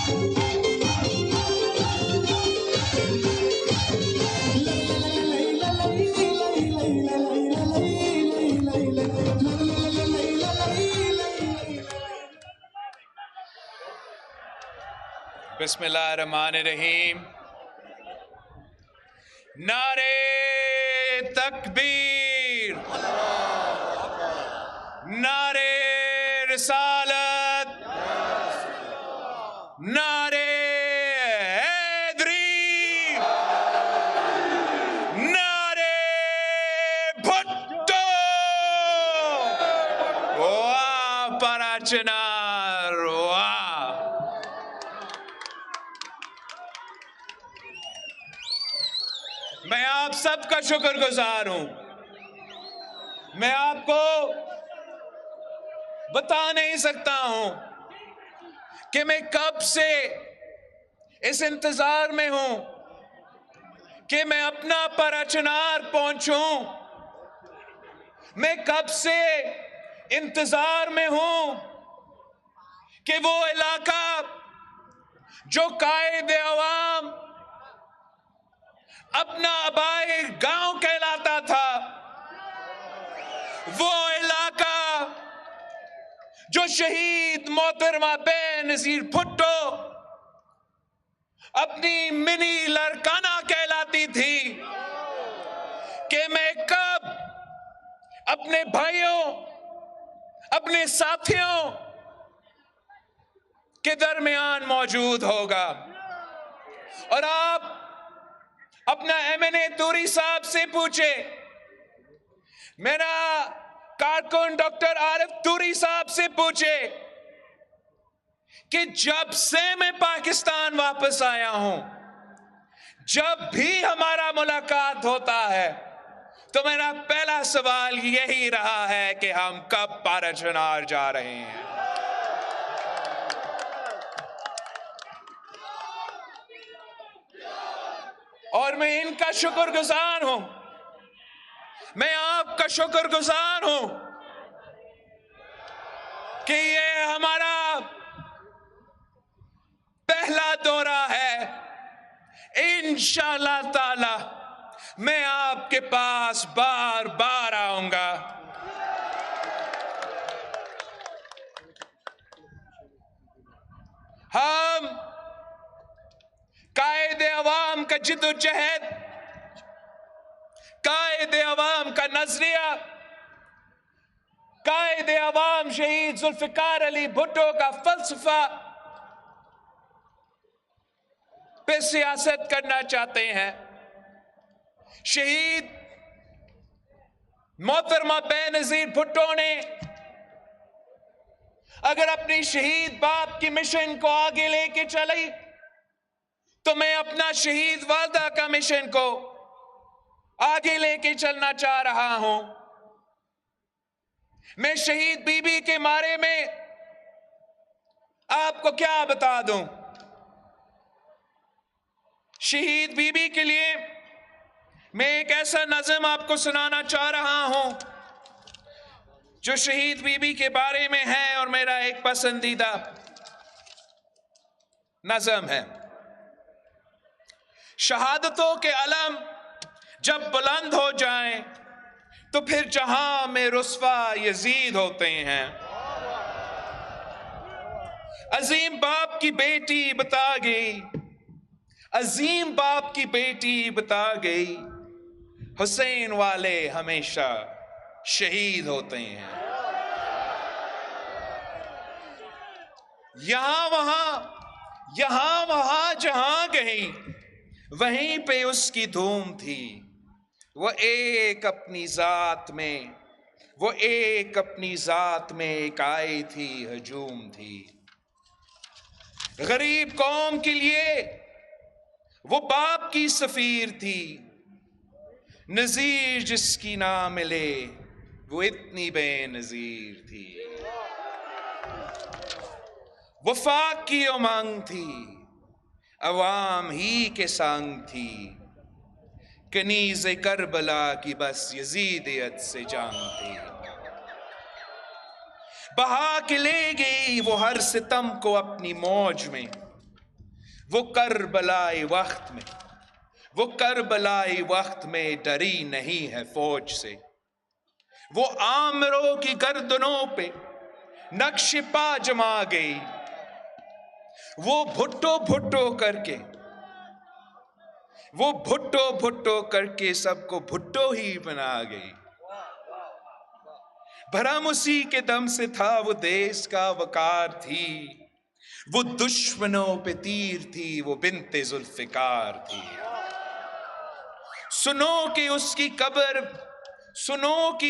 بسم اللہ الرحمن الرحیم. نعرے تکبیر، نعرے رسالت، نعرے حیدری، نعرے بھٹو، واہ پرا چنار، واہ. میں آپ سب کا شکر گزار ہوں. میں آپ کو بتا نہیں سکتا ہوں کہ میں کب سے اس انتظار میں ہوں کہ میں اپنا پرا چنار پہنچوں. میں کب سے انتظار میں ہوں کہ وہ علاقہ جو قائد عوام اپنا آبائی گاؤں کہلاتا تھا، وہ علاقہ جو شہید محترمہ بے نظیر بھٹو اپنی منی لڑکانہ کہلاتی تھی، کہ میں کب اپنے بھائیوں، اپنے ساتھیوں کے درمیان موجود ہوگا. اور آپ اپنا ایم این اے توری صاحب سے پوچھے، میرا کارکن ڈاکٹر عارف توری صاحب سے پوچھے کہ جب سے میں پاکستان واپس آیا ہوں، جب بھی ہمارا ملاقات ہوتا ہے تو میرا پہلا سوال یہی رہا ہے کہ ہم کب پرا چنار جا رہے ہیں. اور میں ان کا شکر گزار ہوں، میں آپ کا شکر گزار ہوں کہ یہ ہمارا پہلا دورہ ہے. انشاءاللہ تعالی میں آپ کے پاس بار بار آؤں گا. ہم قائد عوام کا جد و جہد، قائد عوام کا نظریہ، قائد عوام شہید ذوالفقار علی بھٹو کا فلسفہ پہ سیاست کرنا چاہتے ہیں. شہید محترمہ بے نظیر بھٹو نے اگر اپنی شہید باپ کی مشن کو آگے لے کے چلی تو میں اپنا شہید والدہ کا مشن کو آگے لے کے چلنا چاہ رہا ہوں. میں شہید بی بی کے بارے میں آپ کو کیا بتا دوں. شہید بی بی کے لیے میں ایک ایسا نظم آپ کو سنانا چاہ رہا ہوں جو شہید بی بی کے بارے میں ہے اور میرا ایک پسندیدہ نظم ہے. شہادتوں کے علم جب بلند ہو جائیں تو پھر جہاں میں رسوا یزید ہوتے ہیں. عظیم باپ کی بیٹی بتا گئی، عظیم باپ کی بیٹی بتا گئی، حسین والے ہمیشہ شہید ہوتے ہیں. یہاں وہاں جہاں گئی وہیں پہ اس کی دھوم تھی. وہ ایک اپنی ذات میں ایک آئی تھی، ہجوم تھی. غریب قوم کے لیے وہ باپ کی سفیر تھی. نظیر جس کی نہ ملے وہ اتنی بے نظیر تھی. وفاق کی امنگ تھی، عوام ہی کے سنگ تھی. کنیز کربلا کی بس یزیدیت سے جنگ تھی. بہا کے لے گئی وہ ہر ستم کو اپنی موج میں. وہ کربلائی وقت میں ڈری نہیں ہے فوج سے، وہ آمروں کی گردنوں پہ نقش پا جما گئی، وہ بھٹو کر کے سب کو بھٹو ہی بنا گئی۔ بھرم اسی کے دم سے تھا، وہ دیس کا وقار تھی، وہ دشمنوں پہ تیر تھی، وہ بنت ذوالفقار تھی۔ سنو کہ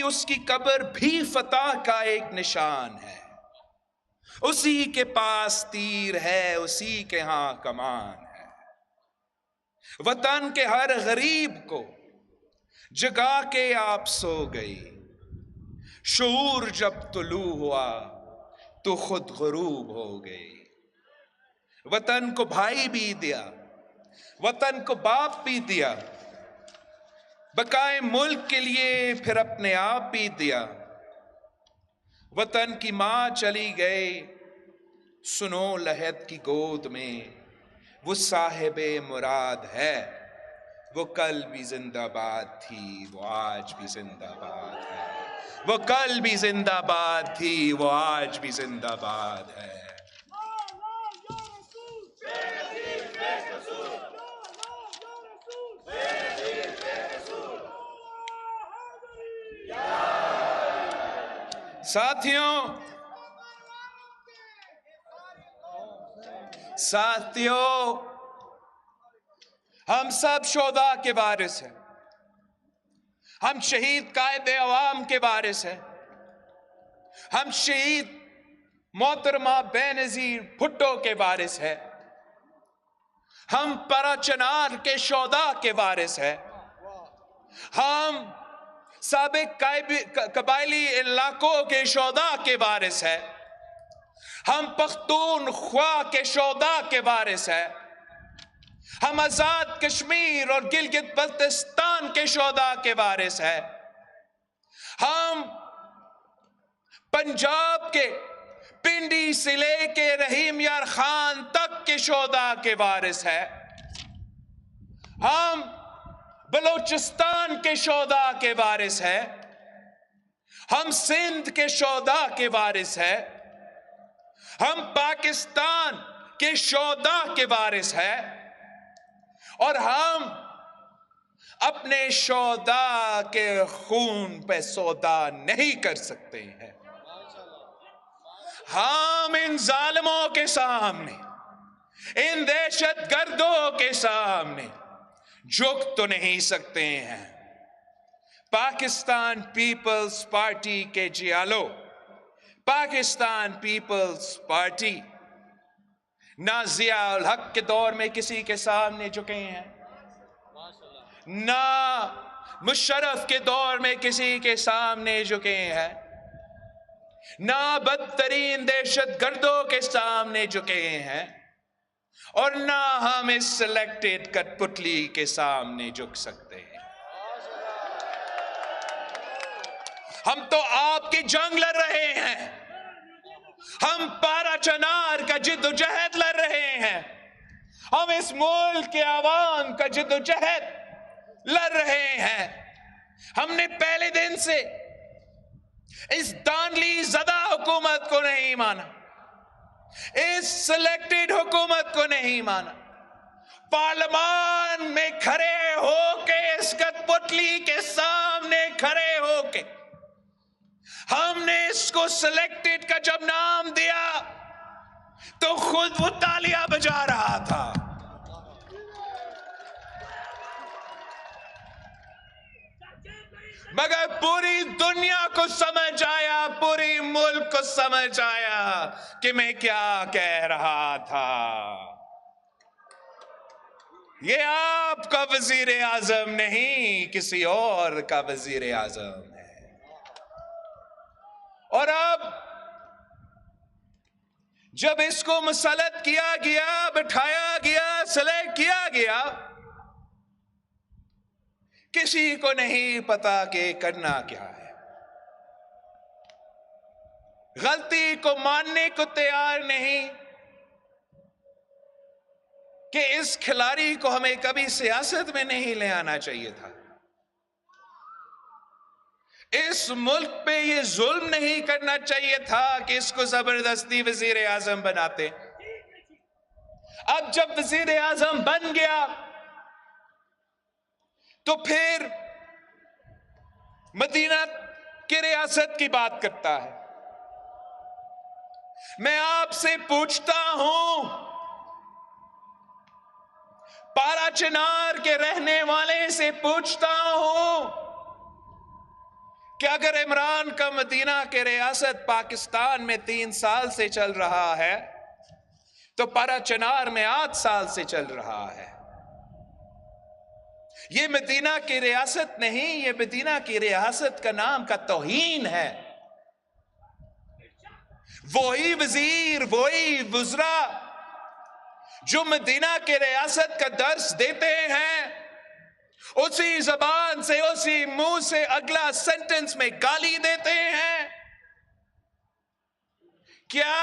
اس کی قبر بھی فتح کا ایک نشان ہے، اسی کے پاس تیر ہے، اسی کے ہاں کمان ہے۔ وطن کے ہر غریب کو جگا کے آپ سو گئی، شعور جب طلوع ہوا تو خود غروب ہو گئی۔ وطن کو بھائی بھی دیا، وطن کو باپ بھی دیا، بقائے ملک کے لیے پھر اپنے آپ بھی دیا۔ وطن کی ماں چلی گئے، سنو لحد کی گود میں، وہ صاحب مراد ہے، وہ کل بھی زندہ باد تھی، وہ آج بھی زندہ باد ہے، وہ کل بھی زندہ باد تھی، وہ آج بھی زندہ باد ہے۔ ساتھیوں، ہم سب شہداء کے وارث ہیں، ہم شہید قائد عوام کے وارث ہیں، ہم شہید محترمہ بینظیر بھٹو کے وارث ہیں، ہم پرا چنار کے شہداء کے وارث ہیں، ہم سابق قبائلی علاقوں کے شہداء کے وارث ہیں، ہم پختونخوا کے شہداء کے وارث ہیں، ہم آزاد کشمیر اور گلگت بلتستان کے شہداء کے وارث ہیں، ہم پنجاب کے پنڈی سے لے کے رحیم یار خان تک کے شہداء کے وارث ہیں، ہم بلوچستان کے شہداء کے وارث ہیں، ہم سندھ کے شہداء کے وارث ہیں، ہم پاکستان کے شہداء کے وارث ہیں، اور ہم اپنے شہداء کے خون پہ سودا نہیں کر سکتے ہیں۔ ہم ان ظالموں کے سامنے، ان دہشت گردوں کے سامنے جھک تو نہیں سکتے ہیں۔ پاکستان پیپلز پارٹی کے جیالو، پاکستان پیپلز پارٹی نہ ضیاء الحق کے دور میں کسی کے سامنے جھکے ہیں، نہ مشرف کے دور میں کسی کے سامنے جھکے ہیں، نہ بدترین دہشت گردوں کے سامنے جھکے ہیں، اور نہ ہم اس سلیکٹڈ کٹ پتلی کے سامنے جھک سکتے ہیں۔ ہم تو آپ کی جنگ لڑ رہے ہیں، ہم پارا چنار کا جد و جہد لڑ رہے ہیں، ہم اس ملک کے عوام کا جد و جہد لڑ رہے ہیں۔ ہم نے پہلے دن سے اس دانلی زدہ حکومت کو نہیں مانا، اس سلیکٹڈ حکومت کو نہیں مانا۔ پارلیمان میں کھڑے ہو کے، اس کٹ پتلی کے سامنے کھڑے ہو کے ہم نے اس کو سلیکٹڈ کا جب نام دیا تو خود وہ تالیاں بجا رہا تھا۔ مگر پوری دنیا کو سمجھ آیا، پوری ملک کو سمجھ آیا کہ میں کیا کہہ رہا تھا۔ یہ آپ کا وزیر اعظم نہیں، کسی اور کا وزیر اعظم ہے۔ اور اب جب اس کو مسلط کیا گیا، بٹھایا گیا، سلیکٹ کیا گیا، کسی کو نہیں پتا کہ کرنا کیا ہے۔ غلطی کو ماننے کو تیار نہیں، کہ اس کھلاڑی کو ہمیں کبھی سیاست میں نہیں لے آنا چاہیے تھا. اس ملک پہ یہ ظلم نہیں کرنا چاہیے تھا کہ اس کو زبردستی وزیر اعظم بناتے. اب جب وزیر اعظم بن گیا تو پھر مدینہ کی ریاست کی بات کرتا ہے. میں آپ سے پوچھتا ہوں، پارا چنار کے رہنے والے سے پوچھتا ہوں کہ اگر عمران کا مدینہ کے ریاست پاکستان میں 3 سال سے چل رہا ہے تو پارا چنار میں 8 سال سے چل رہا ہے. یہ مدینہ کی ریاست نہیں، یہ مدینہ کی ریاست کا نام کا توہین ہے. وہی وزیر، وہی وزراء جو مدینہ کے ریاست کا درس دیتے ہیں، اسی زبان سے، اسی منہ سے اگلا سینٹنس میں گالی دیتے ہیں. کیا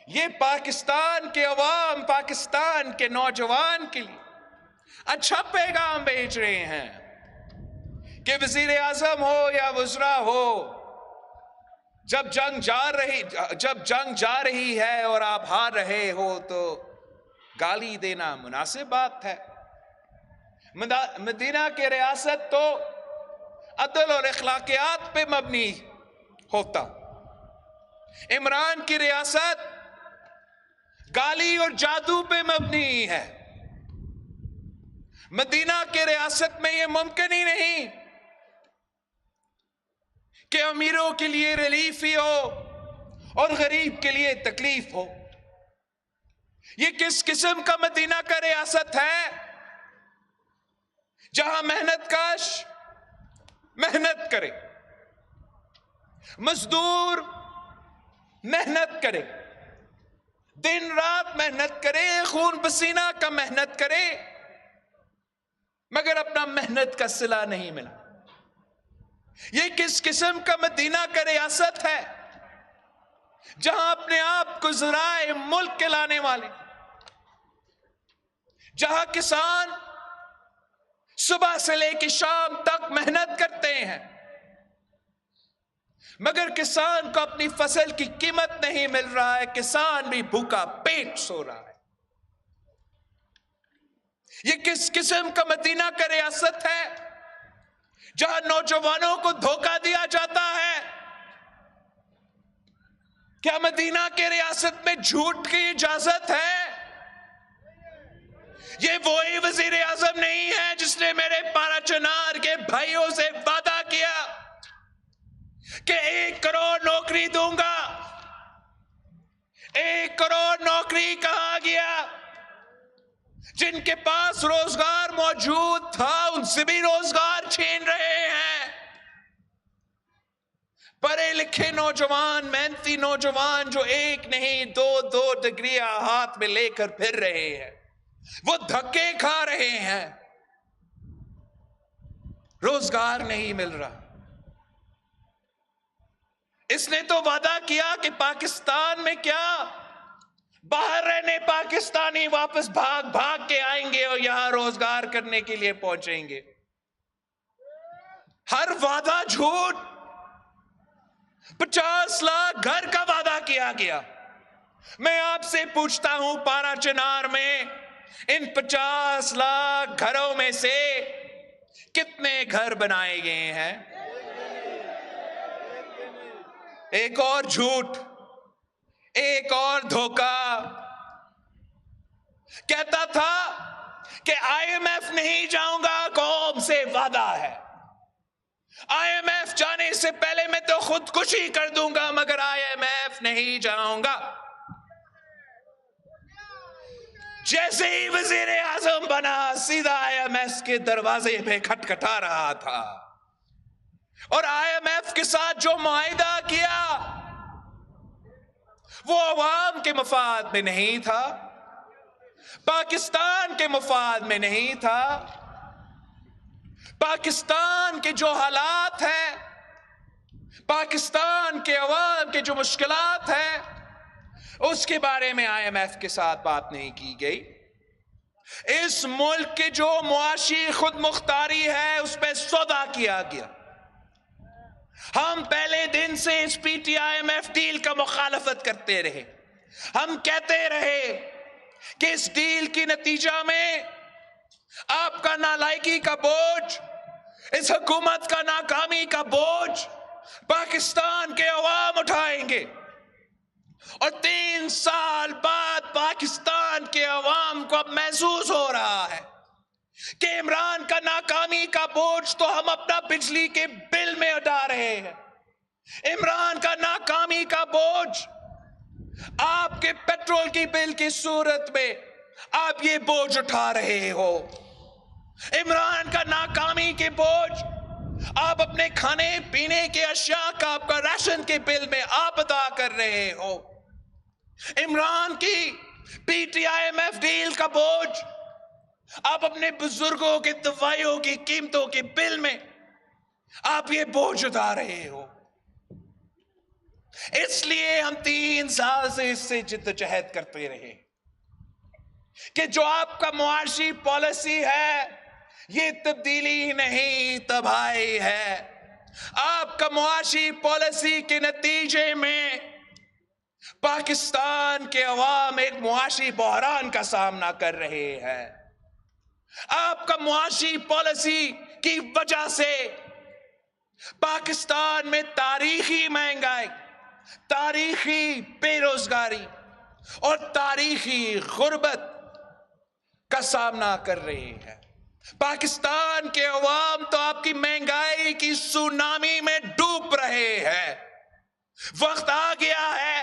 یہ پاکستان کے عوام، پاکستان کے نوجوان کے لیے اچھا پیغام بھیج رہے ہیں کہ وزیر اعظم ہو یا وزراء ہو، جب جنگ جا رہی ہے اور آپ ہار رہے ہو تو گالی دینا مناسب بات ہے؟ مدینہ کی ریاست تو عدل اور اخلاقیات پہ مبنی ہوتا. عمران کی ریاست گالی اور جادو پہ مبنی ہے. مدینہ کی ریاست میں یہ ممکن ہی نہیں کہ امیروں کے لیے ریلیف ہی ہو اور غریب کے لیے تکلیف ہو. یہ کس قسم کا مدینہ کا ریاست ہے جہاں محنت کاش محنت کرے، مزدور محنت کرے، دن رات محنت کرے، خون پسینہ کا محنت کرے، مگر اپنا محنت کا صلہ نہیں ملا؟ یہ کس قسم کا مدینہ کا ریاست ہے جہاں اپنے آپ کو ذرائع ملک کے لانے والے، جہاں کسان صبح سے لے کے شام تک محنت کرتے ہیں مگر کسان کو اپنی فصل کی قیمت نہیں مل رہا ہے، کسان بھی بھوکا پیٹ سو رہا ہے. یہ کس قسم کا مدینہ کا ریاست ہے جہاں نوجوانوں کو دھوکہ دیا جاتا ہے؟ کیا مدینہ کے ریاست میں جھوٹ کی اجازت ہے؟ یہ وہی وزیر اعظم نہیں ہے جس نے میرے پارا چنار کے بھائیوں سے وعدہ کیا کہ 1 کروڑ نوکری دوں گا. 1 کروڑ نوکری کہاں گیا؟ جن کے پاس روزگار موجود تھا ان سے بھی روزگار چھین رہے ہیں. پڑھے لکھے نوجوان، محنتی نوجوان جو 1 نہیں 2 ڈگریاں ہاتھ میں لے کر پھر رہے ہیں، وہ دھکے کھا رہے ہیں، روزگار نہیں مل رہا. اس نے تو وعدہ کیا کہ پاکستان میں کیا باہر رہنے پاکستانی واپس بھاگ بھاگ کے آئیں گے اور یہاں روزگار کرنے کے لیے پہنچیں گے. ہر وعدہ جھوٹ. 50 لاکھ گھر کا وعدہ کیا گیا. میں آپ سے پوچھتا ہوں، پارا چنار میں ان 50 لاکھ گھروں میں سے کتنے گھر بنائے گئے ہیں؟ ایک اور جھوٹ، ایک اور دھوکہ. کہتا تھا کہ IMF نہیں جاؤں گا، قوم سے وعدہ ہے. IMF جانے سے پہلے میں تو خودکشی کر دوں گا مگر IMF نہیں جاؤں گا. جیسے ہی وزیر اعظم بنا سیدھا IMF کے دروازے پہ کھٹکھٹا رہا تھا اور IMF کے ساتھ جو معاہدہ کیا وہ عوام کے مفاد میں نہیں تھا، پاکستان کے مفاد میں نہیں تھا. پاکستان کے جو حالات ہیں، پاکستان کے عوام کے جو مشکلات ہیں، اس کے بارے میں آئی ایم ایف کے ساتھ بات نہیں کی گئی. اس ملک کے جو معاشی خود مختاری ہے اس پہ سودا کیا گیا. ہم پہلے دن سے اس P T I M F deal کا مخالفت کرتے رہے. ہم کہتے رہے کہ اس ڈیل کی نتیجہ میں آپ کا نالائکی کا بوجھ، اس حکومت کا ناکامی کا بوجھ پاکستان کے عوام اٹھائیں گے، اور 3 سال بعد پاکستان کے عوام کو اب محسوس ہو رہا ہے کہ عمران کا ناکامی کا بوجھ تو ہم اپنا بجلی کے بل میں اٹھا رہے ہیں. عمران کا ناکامی کا بوجھ آپ کے پیٹرول کی بل کی صورت میں آپ یہ بوجھ اٹھا رہے ہو. عمران کا ناکامی کے بوجھ آپ اپنے کھانے پینے کے اشیاء کا، آپ کا راشن کے بل میں آپ ادا کر رہے ہو. عمران کی P T I M F deal کا بوجھ آپ اپنے بزرگوں کے دوائیوں کی قیمتوں کے بل میں آپ یہ بوجھ اٹھا رہے ہو. اس لیے ہم 3 سال سے اس سے جدوجہد کرتے رہے کہ جو آپ کا معاشی پالیسی ہے یہ تبدیلی نہیں، تباہی ہے. آپ کا معاشی پالیسی کے نتیجے میں پاکستان کے عوام ایک معاشی بحران کا سامنا کر رہے ہیں. آپ کا معاشی پالیسی کی وجہ سے پاکستان میں تاریخی مہنگائی، تاریخی بے روزگاری اور تاریخی غربت کا سامنا کر رہے ہیں. پاکستان کے عوام تو آپ کی مہنگائی کی سونامی میں ڈوب رہے ہیں. وقت آ گیا ہے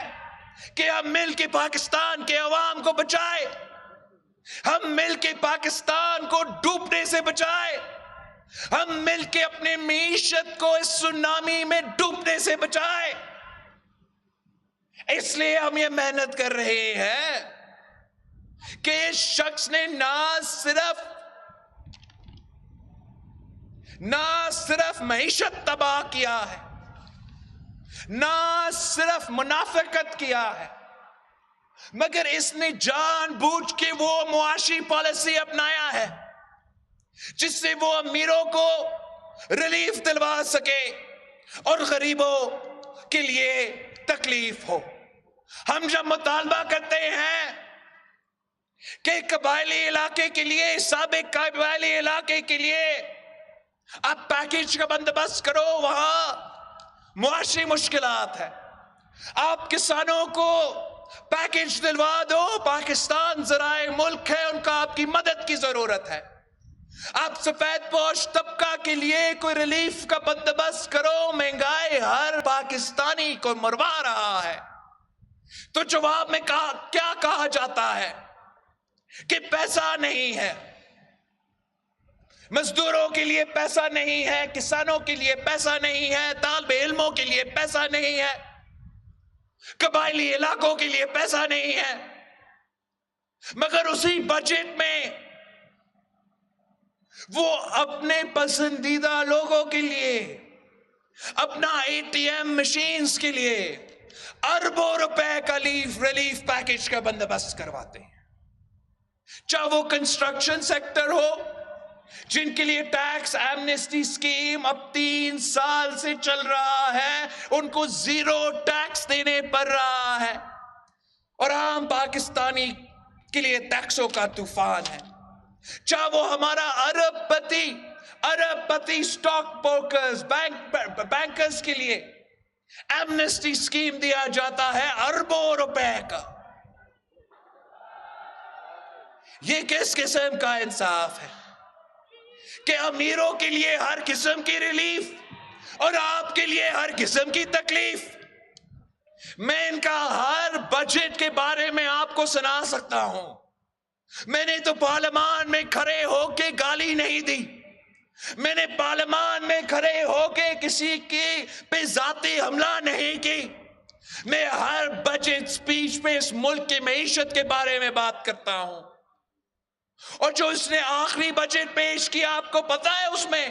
کہ ہم مل کے پاکستان کے عوام کو بچائے، ہم مل کے پاکستان کو ڈوبنے سے بچائے، ہم مل کے اپنے معیشت کو اس سونامی میں ڈوبنے سے بچائے. اس لیے ہم یہ محنت کر رہے ہیں کہ اس شخص نے نہ صرف معیشت تباہ کیا ہے، نہ صرف منافقت کیا ہے، مگر اس نے جان بوجھ کے وہ معاشی پالیسی اپنایا ہے جس سے وہ امیروں کو ریلیف دلوا سکے اور غریبوں کے لیے تکلیف ہو. ہم جب مطالبہ کرتے ہیں کہ قبائلی علاقے کے لیے، سابق قبائلی علاقے کے لیے آپ پیکیج کا بندوبست کرو، وہاں معاشی مشکلات ہے، آپ کسانوں کو پیکیج دلوا دو، پاکستان ذرائع ملک ہے، ان کا آپ کی مدد کی ضرورت ہے، آپ سفید پوش طبقہ کے لیے کوئی ریلیف کا بندوبست کرو، مہنگائی ہر پاکستانی کو مروا رہا ہے. تو جواب میں کیا کہا جاتا ہے کہ پیسہ نہیں ہے، مزدوروں کے لیے پیسہ نہیں ہے، کسانوں کے لیے پیسہ نہیں ہے، طالب علموں کے لیے پیسہ نہیں ہے، قبائلی علاقوں کے لیے پیسہ نہیں ہے. مگر اسی بجٹ میں وہ اپنے پسندیدہ لوگوں کے لیے، اپنا اے ٹی ایم مشینز کے لیے اربوں روپے کا ریلیف پیکیج کا بندوبست کرواتے ہیں. چاہے وہ کنسٹرکشن سیکٹر ہو جن کے لیے ٹیکس ایمنسٹی سکیم اب 3 سال سے چل رہا ہے، ان کو 0 ٹیکس دینے پڑ رہا ہے، اور عام پاکستانی کے لیے ٹیکسوں کا طوفان ہے. چاہے وہ ہمارا ارب پتی سٹاک بروکرز، بینکرز کے لیے ایمنسٹی سکیم دیا جاتا ہے اربوں روپے کا. یہ کس قسم کا انصاف ہے کہ امیروں کے لیے ہر قسم کی ریلیف اور آپ کے لیے ہر قسم کی تکلیف؟ میں ان کا ہر بجٹ کے بارے میں آپ کو سنا سکتا ہوں. میں نے تو پارلیمان میں کھڑے ہو کے گالی نہیں دی، میں نے پارلیمان میں کھڑے ہو کے کسی کے پہ ذاتی حملہ نہیں کی. میں ہر بجٹ سپیچ میں اس ملک کی معیشت کے بارے میں بات کرتا ہوں. اور جو اس نے آخری بجٹ پیش کیا، آپ کو پتا ہے اس میں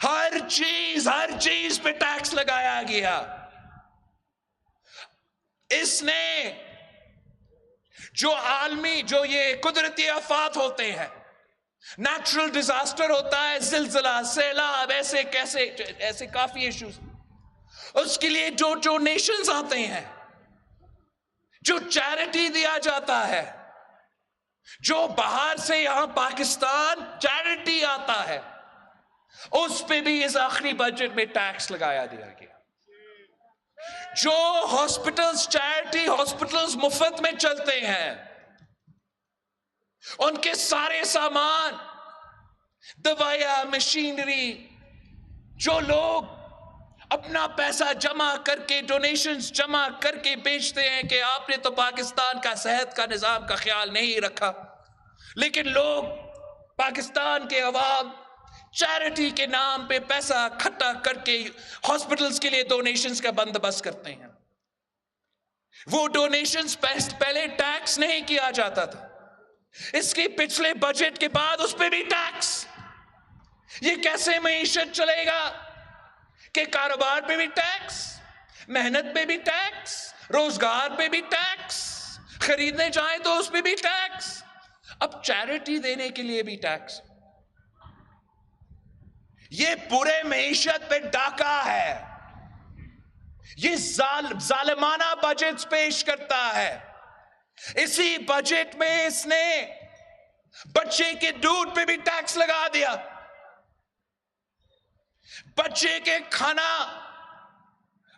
ہر چیز پہ ٹیکس لگایا گیا. اس نے جو عالمی جو یہ قدرتی آفات ہوتے ہیں, نیچرل ڈیزاسٹر ہوتا ہے, زلزلہ, سیلاب, ایسے کافی ایشوز, اس کے لیے جو ڈونیشنز آتے ہیں, جو چیریٹی دیا جاتا ہے, جو باہر سے یہاں پاکستان چیریٹی آتا ہے, اس پہ بھی اس آخری بجٹ میں ٹیکس لگایا دیا گیا. جو ہاسپٹلز, چیریٹی ہاسپٹلز مفت میں چلتے ہیں, ان کے سارے سامان, دوائیاں, مشینری, جو لوگ اپنا پیسہ جمع کر کے, ڈونیشنز جمع کر کے بیچتے ہیں کہ آپ نے تو پاکستان کا صحت کا نظام کا خیال نہیں رکھا, لیکن لوگ, پاکستان کے عوام چیریٹی کے نام پہ پیسہ اکٹھا کر کے ہاسپٹلز کے لیے ڈونیشنز کا بندوبست کرتے ہیں. وہ ڈونیشنز پہلے ٹیکس نہیں کیا جاتا تھا, اس کے پچھلے بجٹ کے بعد اس پہ بھی ٹیکس. یہ کیسے معیشت چلے گا کہ کاروبار پہ بھی ٹیکس, محنت پہ بھی ٹیکس, روزگار پہ بھی ٹیکس, خریدنے جائیں تو اس پہ بھی ٹیکس, اب چیریٹی دینے کے لیے بھی ٹیکس. یہ پورے معیشت پہ ڈاکہ ہے. یہ ظالمانہ بجٹ پیش کرتا ہے. اسی بجٹ میں اس نے بچے کے دودھ پہ بھی ٹیکس لگا دیا, بچے کے کھانا,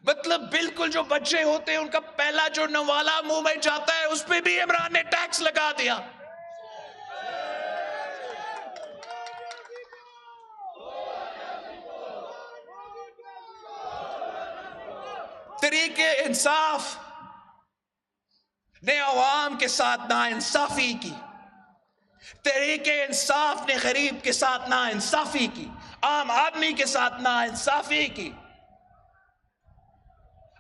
مطلب بالکل جو بچے ہوتے ہیں ان کا پہلا جو نوالا منہ میں جاتا ہے اس پہ بھی عمران نے ٹیکس لگا دیا. طریقے انصاف نے عوام کے ساتھ ناانصافی کی, طریقے انصاف نے غریب کے ساتھ ناانصافی کی, عام آدمی کے ساتھ ناانصافی کی.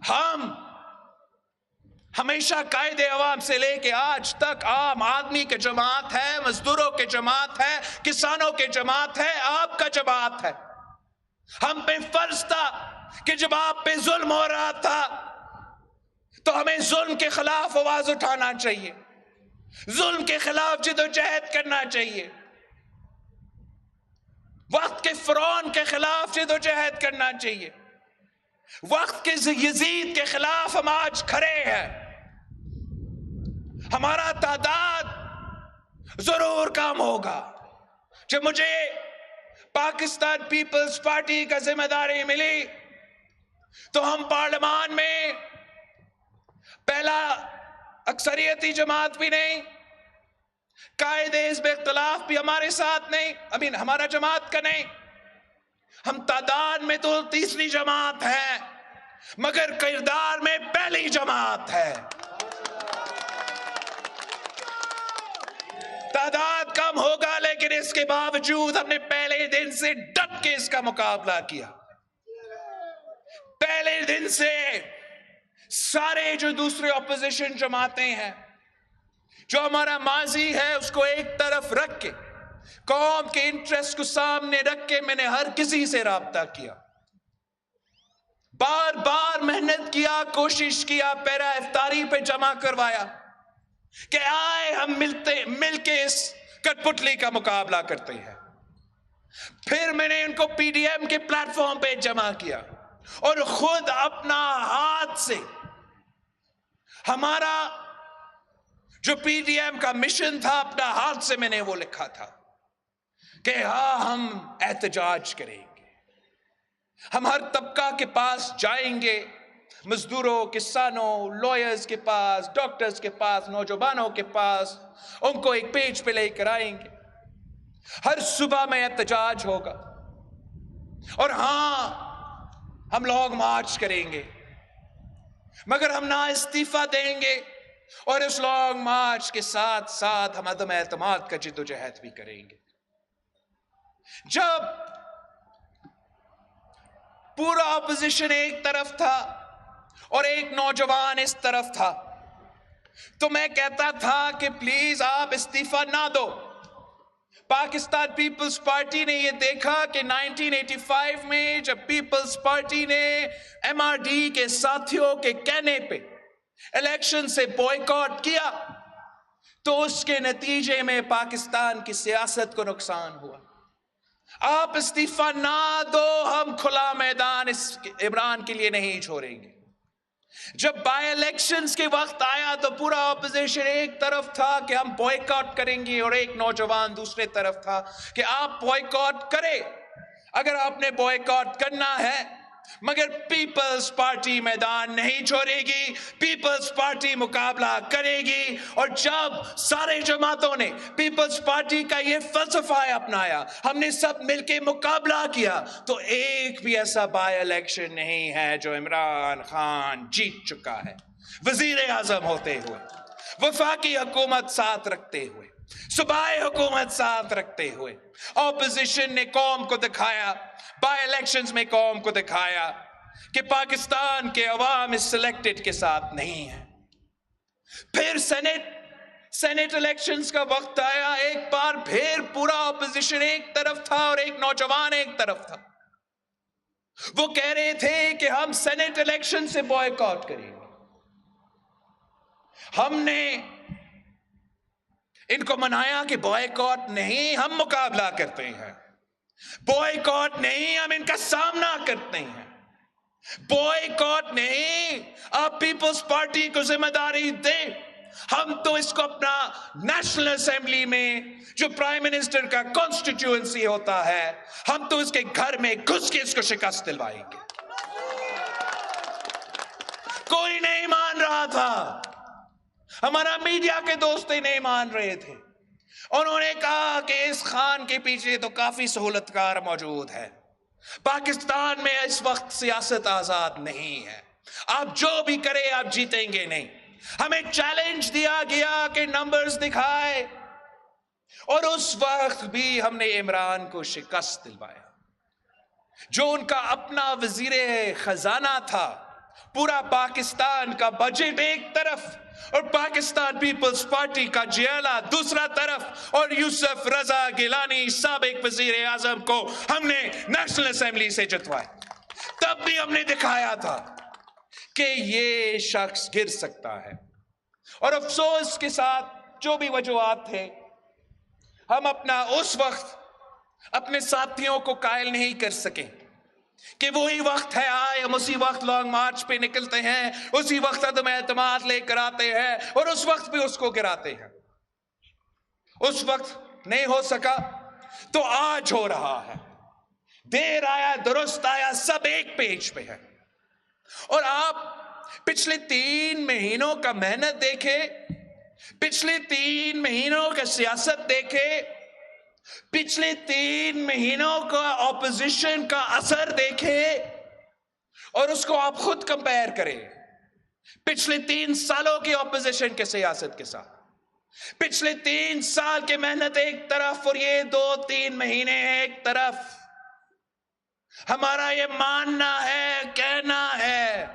ہم ہمیشہ قائد عوام سے لے کے آج تک عام آدمی کے جماعت ہے, مزدوروں کے جماعت ہے, کسانوں کے جماعت ہے, آپ کا جماعت ہے. ہم پہ فرض تھا کہ جب آپ پہ ظلم ہو رہا تھا تو ہمیں ظلم کے خلاف آواز اٹھانا چاہیے, ظلم کے خلاف جدوجہد کرنا چاہیے, وقت کے فرعون کے خلاف جدوجہد کرنا چاہیے, وقت کے یزید کے خلاف ہم آج کھڑے ہیں. ہمارا تعداد ضرور کم ہوگا. جب مجھے پاکستان پیپلز پارٹی کا ذمہ داری ملی تو ہم پارلیمان میں پہلا اکثریتی جماعت بھی نہیں, قائد حزب اختلاف بھی ہمارے ساتھ نہیں, ہمارا جماعت کا نہیں, ہم تعداد میں تو تیسری جماعت ہے مگر کردار میں پہلی جماعت ہے. تعداد کم ہوگا لیکن اس کے باوجود ہم نے پہلے دن سے ڈٹ کے اس کا مقابلہ کیا. پہلے دن سے سارے جو دوسرے اپوزیشن جماعتیں ہیں, جو ہمارا ماضی ہے اس کو ایک طرف رکھ کے, قوم کے انٹرسٹ کو سامنے رکھ کے میں نے ہر کسی سے رابطہ کیا, بار بار محنت کیا, کوشش کیا, پیرا افطاری پہ جمع کروایا کہ آئے ہم مل کے اس کٹ پتلی کا مقابلہ کرتے ہیں. پھر میں نے ان کو پی ڈی ایم کے پلیٹ فارم پہ جمع کیا اور خود اپنا ہاتھ سے, ہمارا جو پی ڈی ایم کا مشن تھا, اپنا ہاتھ سے میں نے وہ لکھا تھا کہ ہاں ہم احتجاج کریں گے, ہم ہر طبقہ کے پاس جائیں گے, مزدوروں, کسانوں, لائرز کے پاس, ڈاکٹرز کے پاس, نوجوانوں کے پاس, ان کو ایک پیج پہ لے کر آئیں گے. ہر صبح میں احتجاج ہوگا اور ہاں ہم لوگ مارچ کریں گے مگر ہم نہ استعفیٰ دیں گے اور اس لانگ مارچ کے ساتھ ساتھ ہم عدم اعتماد کا جدوجہد بھی کریں گے. جب پورا اپوزیشن ایک طرف تھا اور ایک نوجوان اس طرف تھا تو میں کہتا تھا کہ پلیز آپ استعفیٰ نہ دو. پاکستان پیپلز پارٹی نے یہ دیکھا کہ 1985 میں جب پیپلز پارٹی نے ایم آر ڈی کے ساتھیوں کے کہنے پہ الیکشن سے بوائیکاٹ کیا تو اس کے نتیجے میں پاکستان کی سیاست کو نقصان ہوا. آپ استعفیٰ نہ دو، ہم کھلا میدان اس عمران کے لیے نہیں چھوڑیں گے. جب بائی الیکشنز کے وقت آیا تو پورا اپوزیشن ایک طرف تھا کہ ہم بوائیکاٹ کریں گے، اور ایک نوجوان دوسرے طرف تھا کہ آپ بوائیکاٹ کریں اگر آپ نے بوائیکاٹ کرنا ہے، مگر پیپلز پارٹی میدان نہیں چھوڑے گی، پیپلز پارٹی مقابلہ کرے گی. اور جب سارے جماعتوں نے پیپلز پارٹی کا یہ فلسفہ اپنایا، ہم نے سب مل کے مقابلہ کیا، تو ایک بھی ایسا بائی الیکشن نہیں ہے جو عمران خان جیت چکا ہے، وزیر اعظم ہوتے ہوئے، وفاقی حکومت ساتھ رکھتے ہوئے، صوبائی حکومت ساتھ رکھتے ہوئے. اپوزیشن نے قوم کو دکھایا، بائی الیکشنز میں قوم کو دکھایا کہ پاکستان کے عوام اس سلیکٹڈ کے ساتھ نہیں ہیں. پھر سینٹ الیکشنز کا وقت آیا، ایک بار پھر پورا اپوزیشن ایک طرف تھا اور ایک نوجوان ایک طرف تھا. وہ کہہ رہے تھے کہ ہم سینٹ الیکشن سے بوائیکاٹ کریں گے. ہم نے ان کو منایا کہ بوائیکاٹ نہیں، ہم مقابلہ کرتے ہیں. بوائیکاٹ نہیں، ہم ان کا سامنا کرتے ہیں. بوائیکاٹ نہیں، آپ پیپلز پارٹی کو ذمہ داری دیں. ہم تو اس کو اپنا نیشنل اسمبلی میں جو پرائم منسٹر کا کانسٹیٹیوئنسی ہوتا ہے، ہم تو اس کے گھر میں گھس کے اس کو شکست دلوائیں گے. کوئی نہیں مان رہا تھا، ہمارا میڈیا کے دوست نہیں مان رہے تھے. انہوں نے کہا کہ اس خان کے پیچھے تو کافی سہولت کار موجود ہے. پاکستان میں اس وقت سیاست آزاد نہیں ہے، آپ جو بھی کریں آپ جیتیں گے نہیں. ہمیں چیلنج دیا گیا کہ نمبرز دکھائے، اور اس وقت بھی ہم نے عمران کو شکست دلوایا. جو ان کا اپنا وزیر خزانہ تھا، پورا پاکستان کا بجٹ ایک طرف اور پاکستان پیپلز پارٹی کا جیلا دوسرا طرف، اور یوسف رضا گیلانی سابق وزیر اعظم کو ہم نے نیشنل اسمبلی سے جتوایا. تب بھی ہم نے دکھایا تھا کہ یہ شخص گر سکتا ہے. اور افسوس کے ساتھ جو بھی وجوہات تھے، ہم اپنا اس وقت اپنے ساتھیوں کو قائل نہیں کر سکے کہ وہی وقت ہے آئے، ہم اسی وقت لانگ مارچ پہ نکلتے ہیں، اسی وقت عدم اعتماد لے کر آتے ہیں، اور اس وقت بھی اس کو گراتے ہیں. اس وقت نہیں ہو سکا تو آج ہو رہا ہے. دیر آیا درست آیا، سب ایک پیج پہ ہے. اور آپ پچھلے 3 مہینوں کا محنت دیکھے، پچھلے 3 مہینوں کا سیاست دیکھے، پچھلے 3 مہینوں کا اپوزیشن کا اثر دیکھے، اور اس کو آپ خود کمپیئر کریں پچھلے 3 سالوں کی اپوزیشن کے سیاست کے ساتھ. پچھلے 3 سال کی محنت ایک طرف اور یہ 2-3 مہینے ایک طرف. ہمارا یہ ماننا ہے، کہنا ہے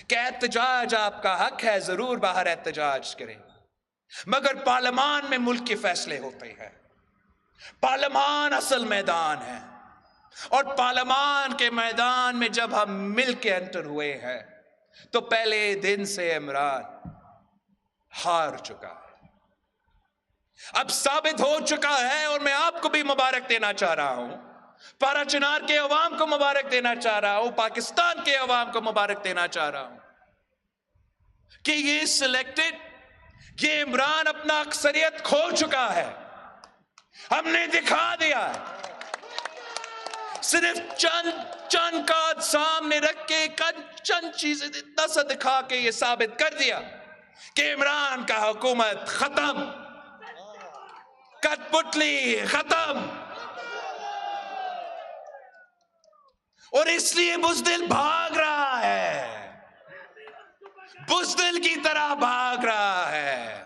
کہ احتجاج آپ کا حق ہے، ضرور باہر احتجاج کریں، مگر پارلیمان میں ملک کے فیصلے ہوتے ہیں. پارلیمان اصل میدان ہے، اور پارلیمان کے میدان میں جب ہم مل کے انٹر ہوئے ہیں تو پہلے دن سے عمران ہار چکا ہے. اب ثابت ہو چکا ہے، اور میں آپ کو بھی مبارک دینا چاہ رہا ہوں، پارا چنار کے عوام کو مبارک دینا چاہ رہا ہوں، پاکستان کے عوام کو مبارک دینا چاہ رہا ہوں کہ یہ سلیکٹڈ، یہ عمران اپنا اکثریت کھو چکا ہے. ہم نے دکھا دیا، صرف چند کارڈ سامنے رکھ کے چند چیزیں اتنا سا دکھا کے یہ ثابت کر دیا کہ عمران کا حکومت ختم، کٹ پتلی ختم. اور اس لیے بزدل بھاگ رہا ہے، بزدل کی طرح بھاگ رہا ہے.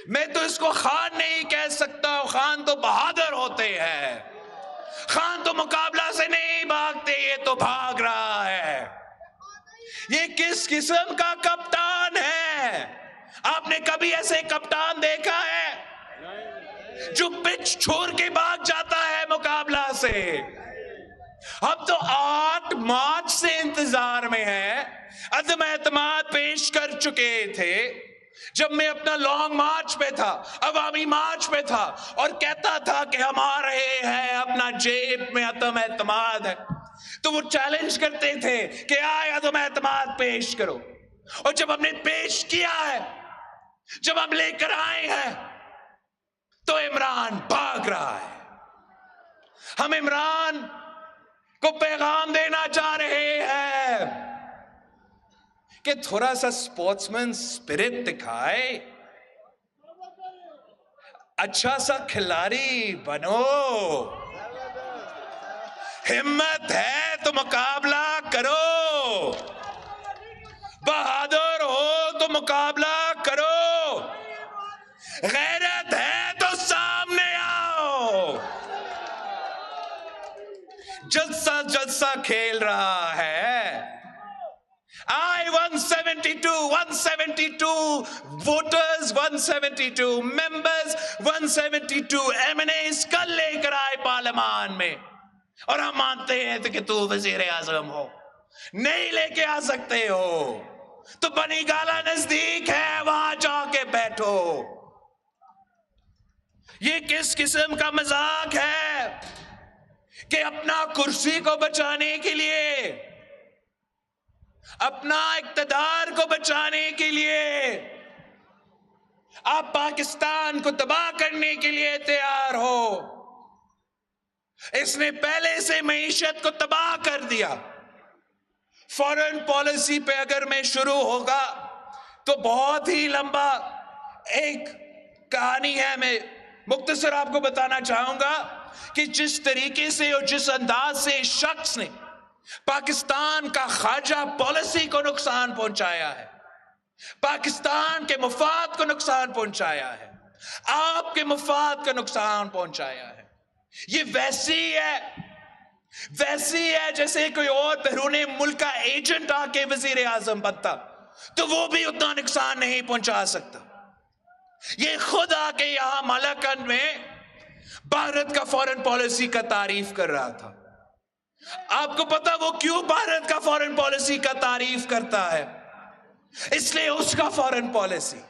میں تو اس کو خان نہیں کہہ سکتا، خان تو بہادر ہوتے ہیں، خان تو مقابلہ سے نہیں بھاگتے، یہ تو بھاگ رہا ہے. یہ کس قسم کا کپتان ہے؟ آپ نے کبھی ایسے کپتان دیکھا ہے جو پچ چھوڑ کے بھاگ جاتا ہے مقابلہ سے؟ ہم تو 8 مارچ سے انتظار میں ہیں، عدم اعتماد پیش کر چکے تھے، جب میں اپنا لانگ مارچ پہ تھا، عوامی مارچ پہ تھا، اور کہتا تھا کہ ہم آ رہے ہیں، اپنا جیب میں عدم اعتماد ہے، تو وہ چیلنج کرتے تھے کہ آئے عدم اعتماد پیش کرو. اور جب ہم نے پیش کیا ہے، جب ہم لے کر آئے ہیں، تو عمران بھاگ رہا ہے. ہم عمران کو پیغام دینا چاہ رہے ہیں کہ تھوڑا سا سپورٹس مین اسپرٹ دکھائے، اچھا سا کھلاڑی بنو، ہمت ہے تو مقابلہ کرو، بہادر ہو تو مقابلہ کرو، غیرت ہے تو سامنے آؤ. جلسہ جلسہ کھیل رہا ہے. I 172 voters, 172 members, 172 MNAs کل لے کر آئے پارلیمان میں، اور ہم مانتے ہیں کہ تو وزیر اعظم ہو. نہیں لے کے آ سکتے ہو تو بنی گالا نزدیک ہے، وہاں جا کے بیٹھو. یہ کس قسم کا مذاق ہے کہ اپنا کرسی کو بچانے کے لیے، اپنا اقتدار کو بچانے کے لیے آپ پاکستان کو تباہ کرنے کے لیے تیار ہو. اس نے پہلے سے معیشت کو تباہ کر دیا. فارن پالیسی پہ اگر میں شروع ہوگا تو بہت ہی لمبا ایک کہانی ہے. میں مختصر آپ کو بتانا چاہوں گا کہ جس طریقے سے اور جس انداز سے اس شخص نے پاکستان کا خارجہ پالیسی کو نقصان پہنچایا ہے، پاکستان کے مفاد کو نقصان پہنچایا ہے، آپ کے مفاد کا نقصان پہنچایا ہے. یہ ویسی ہے جیسے کوئی اور بیرون ملک کا ایجنٹ آ کے وزیر اعظم بنتا تو وہ بھی اتنا نقصان نہیں پہنچا سکتا. یہ خود آ کے یہاں مالاکنڈ میں بھارت کا فارن پالیسی کا تعریف کر رہا تھا. آپ کو پتا وہ کیوں بھارت کا فارن پالیسی کا تعریف کرتا ہے؟ اس لیے اس کا فارن پالیسی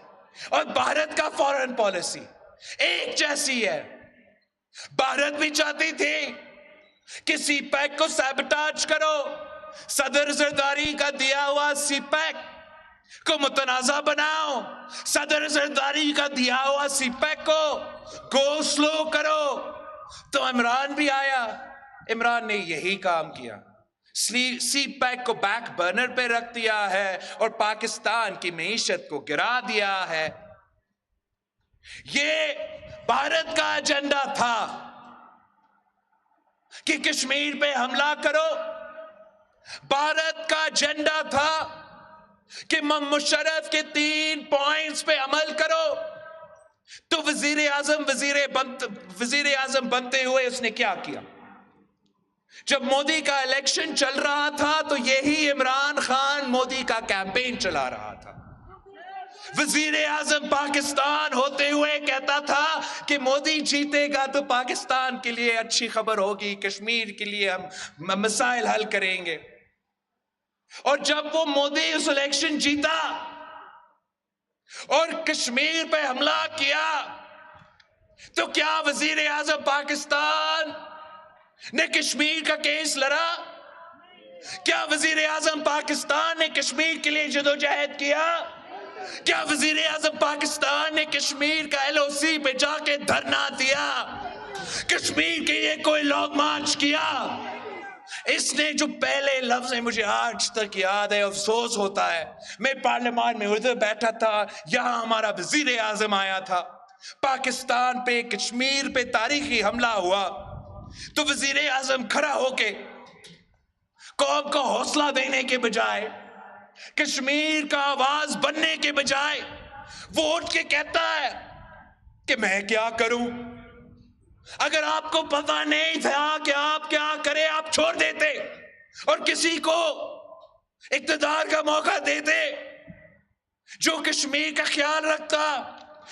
اور بھارت کا فارن پالیسی ایک جیسی ہے. بھارت بھی چاہتی تھی کہ سی پیک کو سیبٹاج کرو، صدر زرداری کا دیا ہوا سی پیک کو متنازع بناؤ، صدر زرداری کا دیا ہوا سی پیک کو گو سلو کرو. تو عمران بھی آیا، عمران نے یہی کام کیا، سی پیک کو بیک برنر پہ رکھ دیا ہے اور پاکستان کی معیشت کو گرا دیا ہے. یہ بھارت کا ایجنڈا تھا کہ کشمیر پہ حملہ کرو. بھارت کا ایجنڈا تھا کہ مشرف کے 3 پوائنٹس پہ عمل کرو. تو وزیر اعظم بنتے ہوئے اس نے کیا کیا؟ جب مودی کا الیکشن چل رہا تھا تو یہی عمران خان مودی کا کیمپین چلا رہا تھا. وزیر اعظم پاکستان ہوتے ہوئے کہتا تھا کہ مودی جیتے گا تو پاکستان کے لیے اچھی خبر ہوگی، کشمیر کے لیے ہم مسائل حل کریں گے. اور جب وہ مودی اس الیکشن جیتا اور کشمیر پہ حملہ کیا تو کیا وزیر اعظم پاکستان نے کشمیر کا کیس لڑا؟ کیا وزیر اعظم پاکستان نے کشمیر کے لیے جدوجہد کیا؟ کیا وزیر اعظم پاکستان نے کشمیر کا LOC پہ جا کے دھرنا دیا؟ کشمیر کے لیے کوئی لانگ مارچ کیا؟ اس نے جو پہلے لفظ مجھے آج تک یاد ہے، افسوس ہوتا ہے، میں پارلیمان میں ادھر بیٹھا تھا، یہاں ہمارا وزیر اعظم آیا تھا، پاکستان پہ کشمیر پہ تاریخی حملہ ہوا تو وزیر اعظم کھڑا ہو کے قوم کو حوصلہ دینے کے بجائے، کشمیر کا آواز بننے کے بجائے وہ اٹھ کے کہتا ہے کہ میں کیا کروں؟ اگر آپ کو پتہ نہیں تھا کہ آپ کیا کریں، آپ چھوڑ دیتے اور کسی کو اقتدار کا موقع دیتے جو کشمیر کا خیال رکھتا،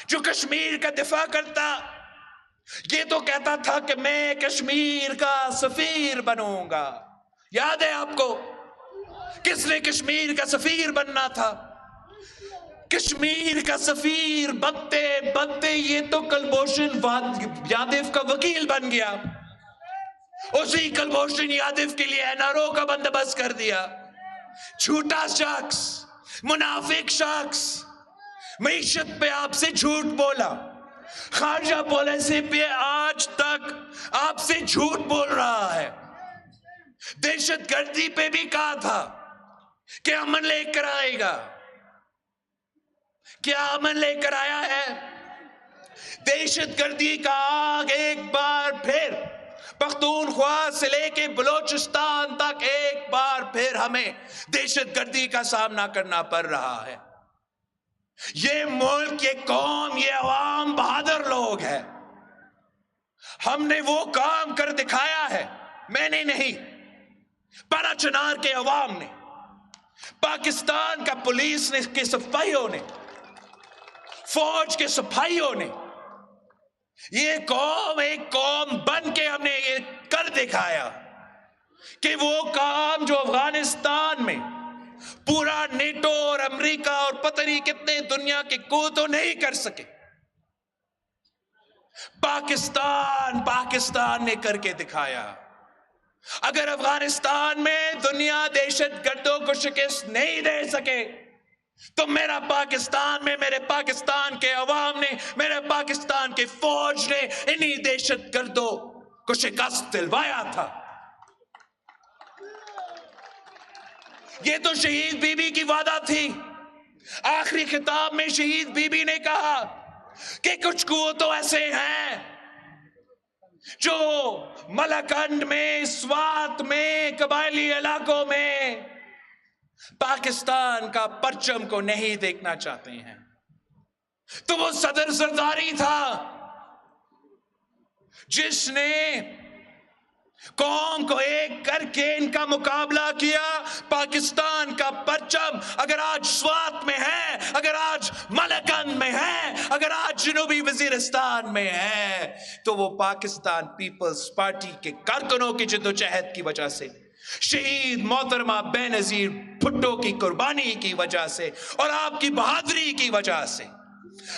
جو کشمیر کا دفاع کرتا. یہ تو کہتا تھا کہ میں کشمیر کا سفیر بنوں گا. یاد ہے آپ کو کس نے کشمیر کا سفیر بننا تھا؟ کشمیر کا سفیر بنتے بنتے یہ تو کلبھوشن یادو کا وکیل بن گیا. اسی کلبھوشن یادو کے لیے NRO کا بندوبست کر دیا. جھوٹا شخص، منافق شخص، معیشت پہ آپ سے جھوٹ بولا، خارجہ پالیسی پہ آج تک آپ سے جھوٹ بول رہا ہے. دہشت گردی پہ بھی کہا تھا کہ امن لے کر آئے گا. کیا امن لے کر آیا ہے؟ دہشت گردی کا آگ ایک بار پھر پختونخوا سے لے کے بلوچستان تک ایک بار پھر ہمیں دہشت گردی کا سامنا کرنا پڑ رہا ہے. یہ ملک، یہ قوم، یہ عوام بہادر لوگ ہیں. ہم نے وہ کام کر دکھایا ہے، میں نے نہیں، پارا چنار کے عوام نے، پاکستان کا پولیس کے سپاہیوں نے، فوج کے سپاہیوں نے. یہ قوم ایک قوم بن کے ہم نے یہ کر دکھایا کہ وہ کام جو افغانستان میں پورا نیٹو اور امریکہ اور پتہ نہیں کتنے دنیا کے قوتوں نہیں کر سکے، پاکستان نے کر کے دکھایا. اگر افغانستان میں دنیا دہشت گردوں کو شکست نہیں دے سکے تو میرا پاکستان میں میرے پاکستان کے عوام نے، میرے پاکستان کے فوج نے انہی دہشت گردوں کو شکست دلوایا تھا. یہ تو شہید بی بی کی وعدہ تھی. آخری خطاب میں شہید بی بی نے کہا کہ کچھ قوتوں ایسے ہیں جو ملکنڈ میں، سوات میں، قبائلی علاقوں میں پاکستان کا پرچم کو نہیں دیکھنا چاہتے ہیں. تو وہ صدر زرداری تھا جس نے قوم کو ایک کر کے ان کا مقابلہ کیا. پاکستان کا پرچم اگر آج سوات میں ہے، اگر آج ملکنڈ میں ہے، اگر آج جنوبی وزیرستان میں ہے، تو وہ پاکستان پیپلز پارٹی کے کارکنوں کی جدوجہد کی وجہ سے، شہید محترمہ بے نظیر بھٹو کی قربانی کی وجہ سے، اور آپ کی بہادری کی وجہ سے،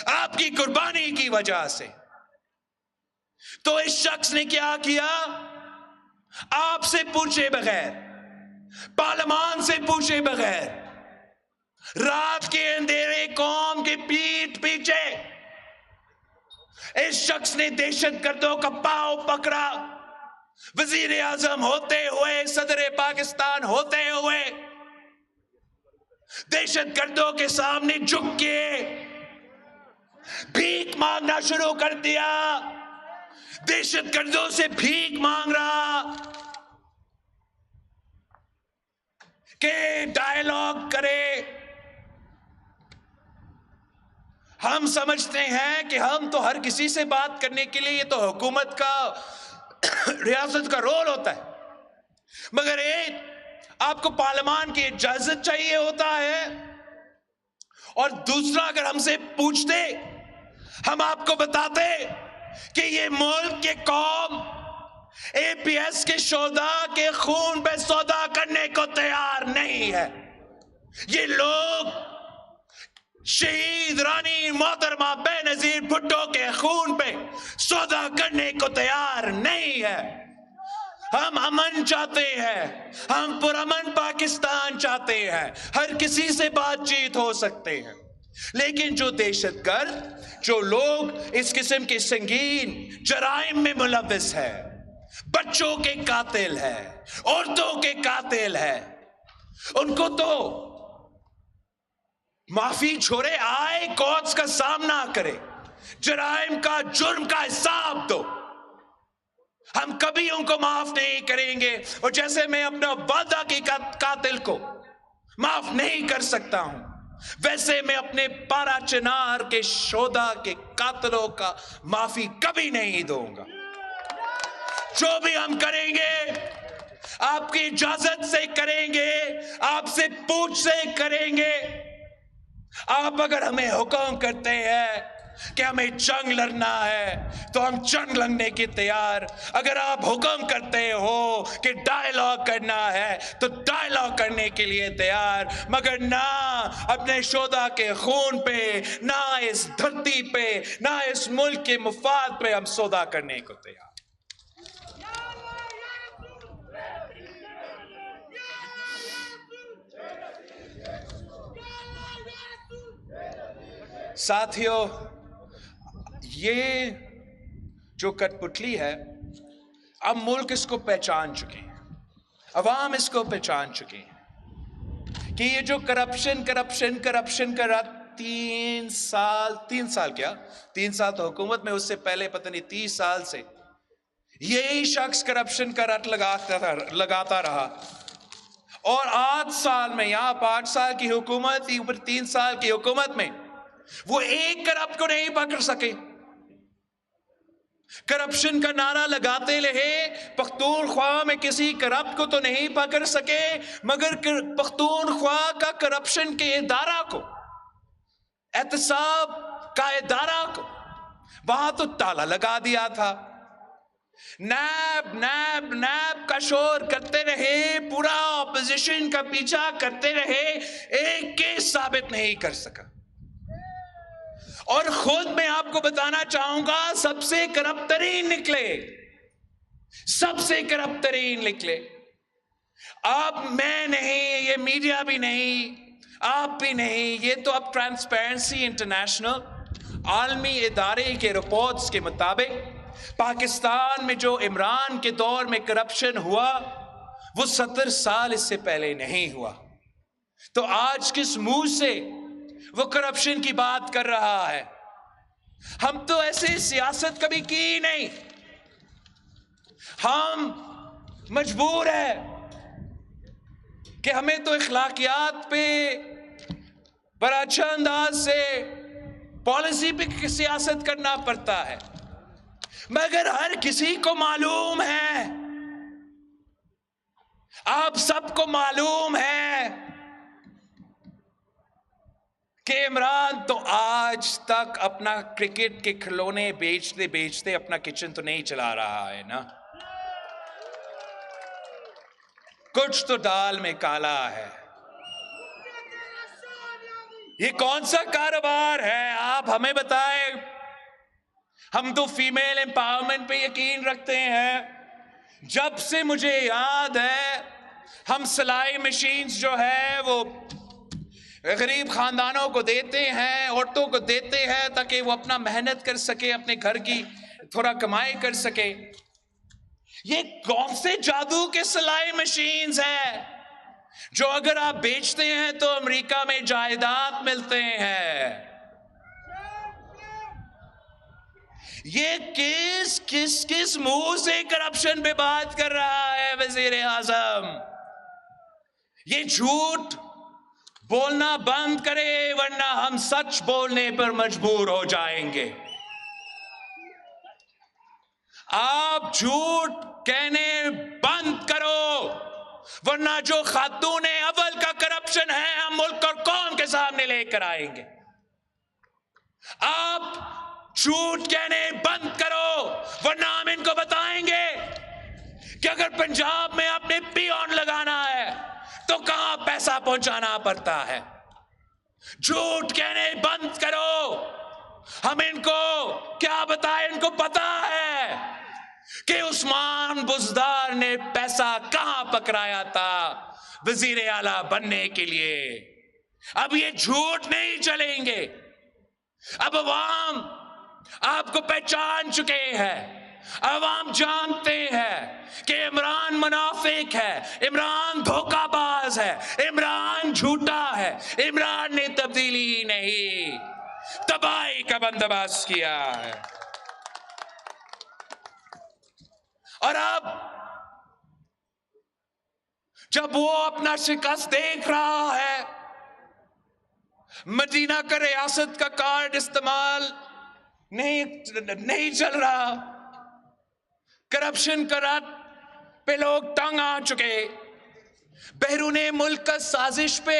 آپ کی قربانی کی وجہ سے. تو اس شخص نے کیا کیا؟ آپ سے پوچھے بغیر، پارلیمان سے پوچھے بغیر، رات کے اندھیرے قوم کے پیٹ پیچھے اس شخص نے دہشت گردوں کا پاؤں پکڑا. وزیر اعظم ہوتے ہوئے، صدر پاکستان ہوتے ہوئے دہشت گردوں کے سامنے جھک کے بھیک مانگنا شروع کر دیا. دہشت گردوں سے بھیک مانگ رہا کہ ڈائیلاگ کرے. ہم سمجھتے ہیں کہ ہم تو ہر کسی سے بات کرنے کے لیے، یہ تو حکومت کا، ریاست کا رول ہوتا ہے، مگر ایک آپ کو پارلیمان کی اجازت چاہیے ہوتا ہے، اور دوسرا اگر ہم سے پوچھتے ہم آپ کو بتاتے کہ یہ ملک کے قوم APS کے شہداء کے خون پہ سودا کرنے کو تیار نہیں ہے. یہ لوگ شہید رانی محترمہ بے نظیر بھٹو کے خون پہ سودا کرنے کو تیار نہیں ہے. ہم امن چاہتے ہیں، ہم پرامن پاکستان چاہتے ہیں، ہر کسی سے بات چیت ہو سکتے ہیں. لیکن جو دہشت گرد، جو لوگ اس قسم کے سنگین جرائم میں ملوث ہے، بچوں کے قاتل ہے، عورتوں کے قاتل ہے، ان کو تو معافی چھوڑے، آئے کورٹس کا سامنا کرے، جرائم کا، جرم کا حساب دو. ہم کبھی ان کو معاف نہیں کریں گے. اور جیسے میں اپنا والدہ کی قاتل کو معاف نہیں کر سکتا ہوں، ویسے میں اپنے پارا چنار کے شہداء کے قاتلوں کا معافی کبھی نہیں دوں گا. جو بھی ہم کریں گے آپ کی اجازت سے کریں گے، آپ سے پوچھ سے کریں گے. آپ اگر ہمیں حکم کرتے ہیں کہ ہمیں جنگ لڑنا ہے تو ہم جنگ لڑنے کے تیار. اگر آپ حکم کرتے ہو کہ ڈائیلاگ کرنا ہے تو ڈائیلاگ کرنے کے لیے تیار, مگر نہ اپنے شہداء کے خون پہ, نہ اس دھرتی پہ, نہ اس ملک کے مفاد پہ ہم سودا کرنے کو تیار. ساتھیو, یہ جو کٹ پتلی ہے, اب ملک اس کو پہچان چکے ہیں, عوام اس کو پہچان چکے ہیں کہ یہ جو کرپشن کا رات 3 سال کیا 3 سال تو حکومت میں, اس سے پہلے پتہ نہیں 30 سال سے یہی شخص کرپشن کا رٹ لگاتا رہا. اور 8 سال میں, یا 5 سال کی حکومت تھی, اوپر 3 سال کی حکومت میں وہ ایک کرپٹ کو نہیں پکڑ سکے. کرپشن کا نعرہ لگاتے رہے, پختونخوا میں کسی کرپٹ کو تو نہیں پکڑ سکے, مگر پختونخوا کا کرپشن کے ادارہ کو, احتساب کا ادارہ کو, وہاں تو تالا لگا دیا تھا. نیب کا شور کرتے رہے, پورا اپوزیشن کا پیچھا کرتے رہے, ایک کیس ثابت نہیں کر سکا. اور خود میں آپ کو بتانا چاہوں گا, سب سے کرپٹ ترین نکلے. اب میں نہیں, یہ میڈیا بھی نہیں, آپ بھی نہیں, یہ تو اب ٹرانسپیرنسی انٹرنیشنل عالمی ادارے کے رپورٹس کے مطابق پاکستان میں جو عمران کے دور میں کرپشن ہوا وہ 70 سال اس سے پہلے نہیں ہوا. تو آج کس منہ سے وہ کرپشن کی بات کر رہا ہے؟ ہم تو ایسی سیاست کبھی کی نہیں. ہم مجبور ہیں کہ ہمیں تو اخلاقیات پہ بڑا اچھا انداز سے پالیسی پہ سیاست کرنا پڑتا ہے, مگر ہر کسی کو معلوم ہے, آپ سب کو معلوم ہے کہ عمران تو آج تک اپنا کرکٹ کے کھلونے بیچتے اپنا کچن تو نہیں چلا رہا ہے نا. کچھ تو دال میں کالا ہے. یہ کون سا کاروبار ہے, آپ ہمیں بتائیں. ہم تو فیمیل امپاورمنٹ پہ یقین رکھتے ہیں. جب سے مجھے یاد ہے, ہم سلائی مشینز جو ہے وہ غریب خاندانوں کو دیتے ہیں, عورتوں کو دیتے ہیں, تاکہ وہ اپنا محنت کر سکے, اپنے گھر کی تھوڑا کمائی کر سکے. یہ کون سے جادو کے سلائی مشینز ہیں جو اگر آپ بیچتے ہیں تو امریکہ میں جائیداد ملتے ہیں؟ یہ کس منہ سے کرپشن پہ بات کر رہا ہے وزیر اعظم؟ یہ جھوٹ بولنا بند کرے, ورنہ ہم سچ بولنے پر مجبور ہو جائیں گے. آپ جھوٹ کہنے بند کرو, ورنہ جو خاتون اول کا کرپشن ہے ہم ملک اور قوم کے سامنے لے کر آئیں گے. آپ جھوٹ کہنے بند کرو, ورنہ ہم ان کو بتائیں گے کہ اگر پنجاب میں اپنے پیون لگانا ہے تو کہاں پیسہ پہنچانا پڑتا ہے. جھوٹ کہنے بند کرو. ہم ان کو کیا بتائیں, ان کو پتا ہے کہ عثمان بزدار نے پیسہ کہاں پکڑایا تھا وزیر اعلیٰ بننے کے لیے. اب یہ جھوٹ نہیں چلیں گے. اب عوام آپ کو پہچان چکے ہیں. عوام جانتے ہیں کہ عمران منافق ہے, عمران دھوکہ باز ہے, عمران جھوٹا ہے, عمران نے تبدیلی نہیں تباہی کا بندوبست کیا ہے. اور اب جب وہ اپنا شکست دیکھ رہا ہے, مدینہ کا ریاست کا کارڈ استعمال نہیں چل رہا, کرپشن کا رٹ پہ لوگ تنگ آ چکے, بیرون ملک کا سازش پہ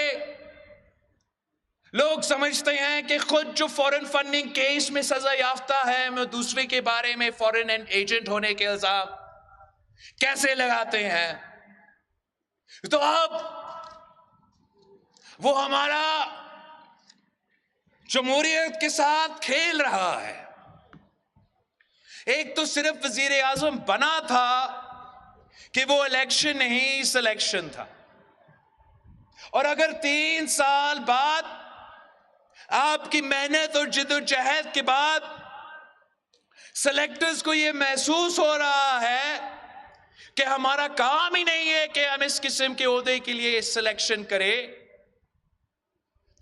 لوگ سمجھتے ہیں کہ خود جو فورن فنڈنگ کیس میں سزا یافتہ ہے وہ دوسرے کے بارے میں فورن ایجنٹ ہونے کے الزام کیسے لگاتے ہیں. تو اب وہ ہمارا جمہوریت کے ساتھ کھیل رہا ہے. ایک تو صرف وزیر اعظم بنا تھا کہ وہ الیکشن نہیں سلیکشن تھا، اور اگر 3 سال بعد آپ کی محنت اور جد و جہد کے بعد سلیکٹرز کو یہ محسوس ہو رہا ہے کہ ہمارا کام ہی نہیں ہے کہ ہم اس قسم کے عہدے کے لیے سلیکشن کریں،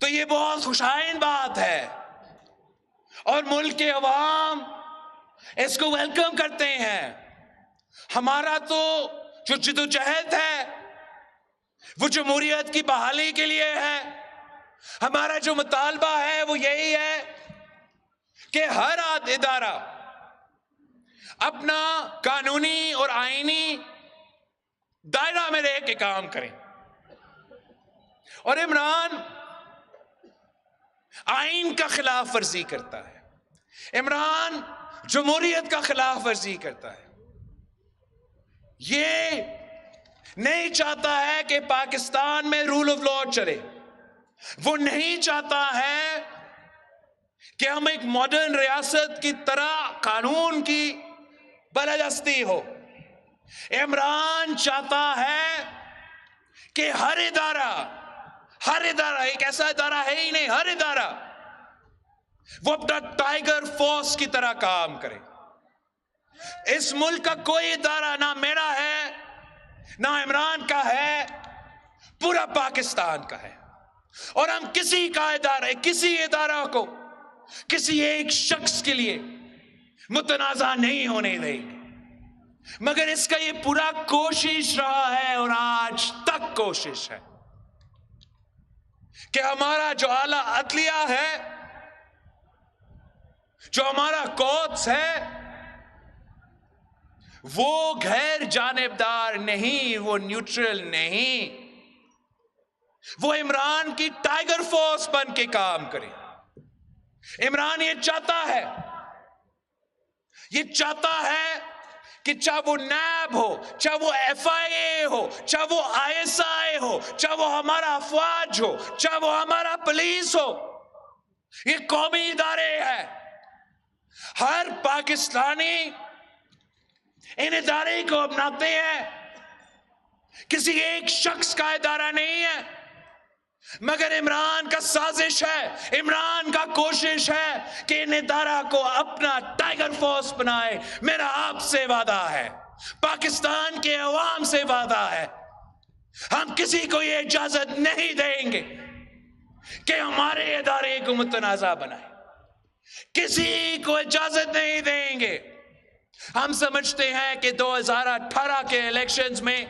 تو یہ بہت خوشائن بات ہے اور ملک کے عوام اس کو ویلکم کرتے ہیں. ہمارا تو جو جد و جہد ہے وہ جمہوریت کی بحالی کے لیے ہے. ہمارا جو مطالبہ ہے وہ یہی ہے کہ ہر ادارہ اپنا قانونی اور آئینی دائرہ میں رہ کے کام کریں. اور عمران آئین کا خلاف ورزی کرتا ہے، عمران جمہوریت کا خلاف ورزی کرتا ہے. یہ نہیں چاہتا ہے کہ پاکستان میں رول آف لا چلے. وہ نہیں چاہتا ہے کہ ہم ایک ماڈرن ریاست کی طرح قانون کی بالادستی ہو. عمران چاہتا ہے کہ ہر ادارہ ایک ایسا ادارہ ہے ہی نہیں، ہر ادارہ وہ اپنا ٹائیگر فورس کی طرح کام کرے. اس ملک کا کوئی ادارہ نہ میرا ہے نہ عمران کا ہے، پورا پاکستان کا ہے. اور ہم کسی ادارہ کو کسی ایک شخص کے لیے متنازع نہیں ہونے دیں گے. مگر اس کا یہ پورا کوشش رہا ہے اور آج تک کوشش ہے کہ ہمارا جو اعلیٰ عدلیہ ہے، جو ہمارا کوٹس ہے، وہ غیر جانبدار نہیں، وہ نیوٹرل نہیں، وہ عمران کی ٹائیگر فورس بن کے کام کرے. عمران یہ چاہتا ہے کہ چاہے وہ نیب ہو، چاہے وہ FIA ہو، چاہے وہ ISI ہو، چاہے وہ ہمارا افواج ہو، چاہے وہ ہمارا پولیس ہو، یہ قومی ادارے ہیں. ہر پاکستانی ان ادارے کو اپناتے ہیں. کسی ایک شخص کا ادارہ نہیں ہے، مگر عمران کا سازش ہے، عمران کا کوشش ہے کہ ان ادارہ کو اپنا ٹائیگر فورس بنائے. میرا آپ سے وعدہ ہے، پاکستان کے عوام سے وعدہ ہے، ہم کسی کو یہ اجازت نہیں دیں گے کہ ہمارے ادارے کو متنازع بنائے. کسی کو اجازت نہیں دیں گے. ہم سمجھتے ہیں کہ 2018 کے الیکشنز میں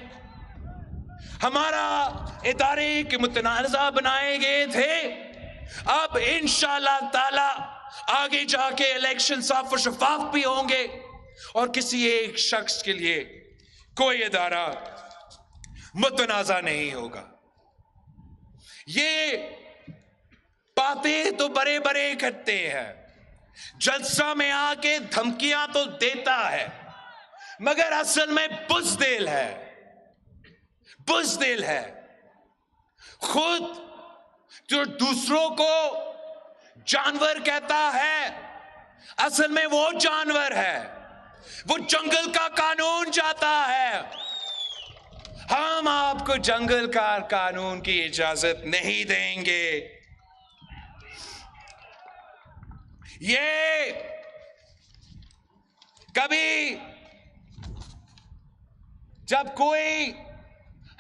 ہمارا ادارے کے متنازع بنائے گئے تھے. اب انشاءاللہ تعالی آگے جا کے الیکشن صاف و شفاف بھی ہوں گے اور کسی ایک شخص کے لیے کوئی ادارہ متنازع نہیں ہوگا. یہ باتیں تو بڑے بڑے کرتے ہیں، جلسہ میں آ کے دھمکیاں تو دیتا ہے، مگر اصل میں بزدل ہے. خود جو دوسروں کو جانور کہتا ہے، اصل میں وہ جانور ہے. وہ جنگل کا قانون چاہتا ہے. ہم آپ کو جنگل کا قانون کی اجازت نہیں دیں گے. یہ کبھی جب کوئی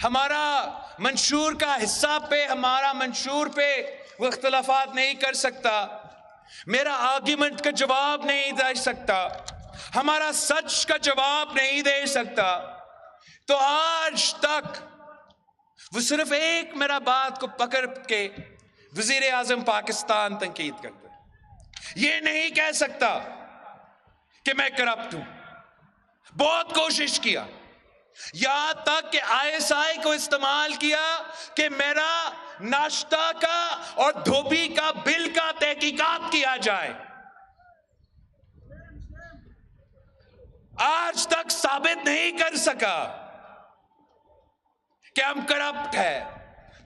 ہمارا منشور کا حصہ پہ، ہمارا منشور پہ وہ اختلافات نہیں کر سکتا، میرا آرگیومنٹ کا جواب نہیں دے سکتا، ہمارا سچ کا جواب نہیں دے سکتا، تو آج تک وہ صرف ایک میرا بات کو پکڑ کے وزیر اعظم پاکستان تنقید کرتا ہے. یہ نہیں کہہ سکتا کہ میں کرپٹ ہوں. بہت کوشش کیا، یہاں تک کہ ISI کو استعمال کیا کہ میرا ناشتہ کا اور دھوبی کا بل کا تحقیقات کیا جائے. آج تک ثابت نہیں کر سکا کہ ہم کرپٹ ہے.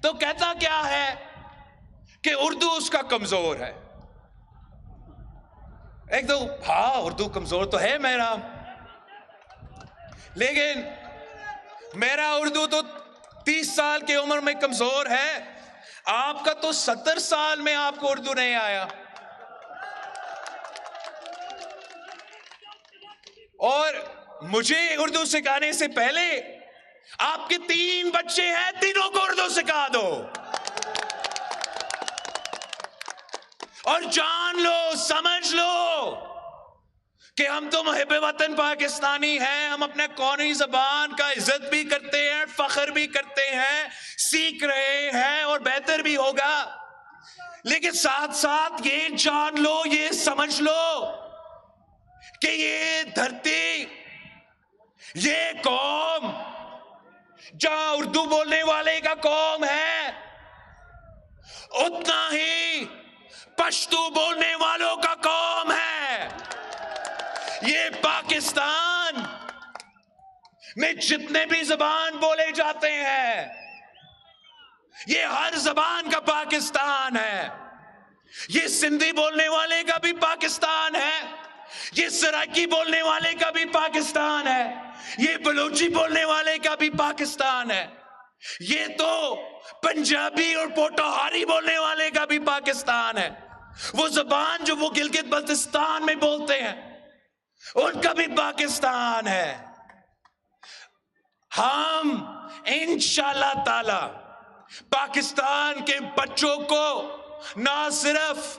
تو کہتا کیا ہے کہ اردو اس کا کمزور ہے. ایک تو ہاں اردو کمزور تو ہے میرا، لیکن میرا اردو تو 30 سال کی عمر میں کمزور ہے. آپ کا تو 70 سال میں آپ کو اردو نہیں آیا. اور مجھے اردو سکھانے سے پہلے آپ کے 3 بچے ہیں، تینوں کو اردو سکھا دو اور جان لو، سمجھ لو کہ ہم تو محب وطن پاکستانی ہیں. ہم اپنے قومی زبان کا عزت بھی کرتے ہیں، فخر بھی کرتے ہیں، سیکھ رہے ہیں اور بہتر بھی ہوگا. لیکن ساتھ ساتھ یہ جان لو، یہ سمجھ لو کہ یہ دھرتی، یہ قوم جہاں اردو بولنے والے کا قوم ہے، اتنا ہی پشتو بولنے والوں کا قوم ہے. یہ پاکستان میں جتنے بھی زبان بولے جاتے ہیں، یہ ہر زبان کا پاکستان ہے. یہ سندھی بولنے والے کا بھی پاکستان ہے، یہ سرائکی بولنے والے کا بھی پاکستان ہے، یہ بلوچی بولنے والے کا بھی پاکستان ہے، یہ تو پنجابی اور پوٹوہاری بولنے والے کا بھی پاکستان ہے. وہ زبان جو وہ گلگت بلتستان میں بولتے ہیں ان کا بھی پاکستان ہے. ہم انشاءاللہ تعالی پاکستان کے بچوں کو نہ صرف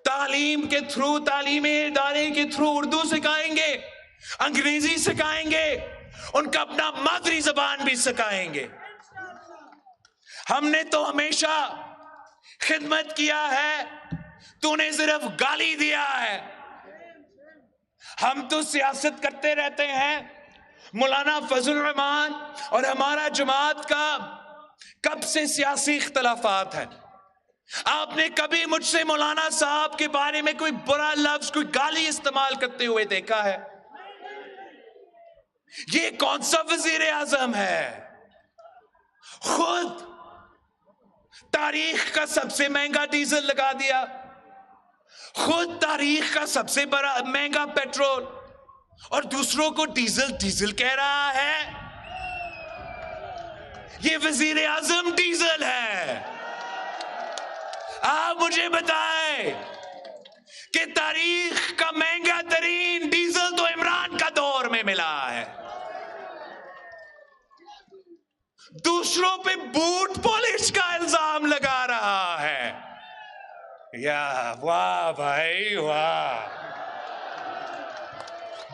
تعلیم کے تھرو، تعلیمی ادارے کے تھرو اردو سکھائیں گے، انگریزی سکھائیں گے، ان کا اپنا مادری زبان بھی سکھائیں گے. ہم نے تو ہمیشہ خدمت کیا ہے، تو نے صرف گالی دیا ہے. ہم تو سیاست کرتے رہتے ہیں. مولانا فضل الرحمان اور ہمارا جماعت کا کب سے سیاسی اختلافات ہیں. آپ نے کبھی مجھ سے مولانا صاحب کے بارے میں کوئی برا لفظ، کوئی گالی استعمال کرتے ہوئے دیکھا ہے؟ یہ کون سا وزیر اعظم ہے؟ خود تاریخ کا سب سے مہنگا ڈیزل لگا دیا، خود تاریخ کا سب سے بڑا مہنگا پیٹرول، اور دوسروں کو ڈیزل کہہ رہا ہے. یہ وزیر اعظم ڈیزل ہے. آپ مجھے بتائیں کہ تاریخ کا مہنگا ترین ڈیزل تو عمران کا دور میں ملا ہے. دوسروں پہ بوٹ پالش کا الزام لگا رہا ہے. یا واہ بھائی واہ،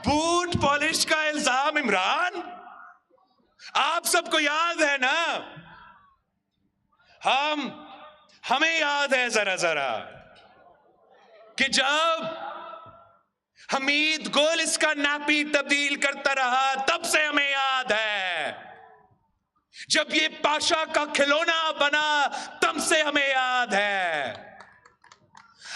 بوٹ پالش کا الزام عمران. آپ سب کو یاد ہے نا، ہمیں یاد ہے ذرا کہ جب حمید گل اس کا ناپی تبدیل کرتا رہا، تب سے ہمیں یاد ہے. جب یہ پاشا کا کھلونا بنا، تب سے ہمیں یاد ہے.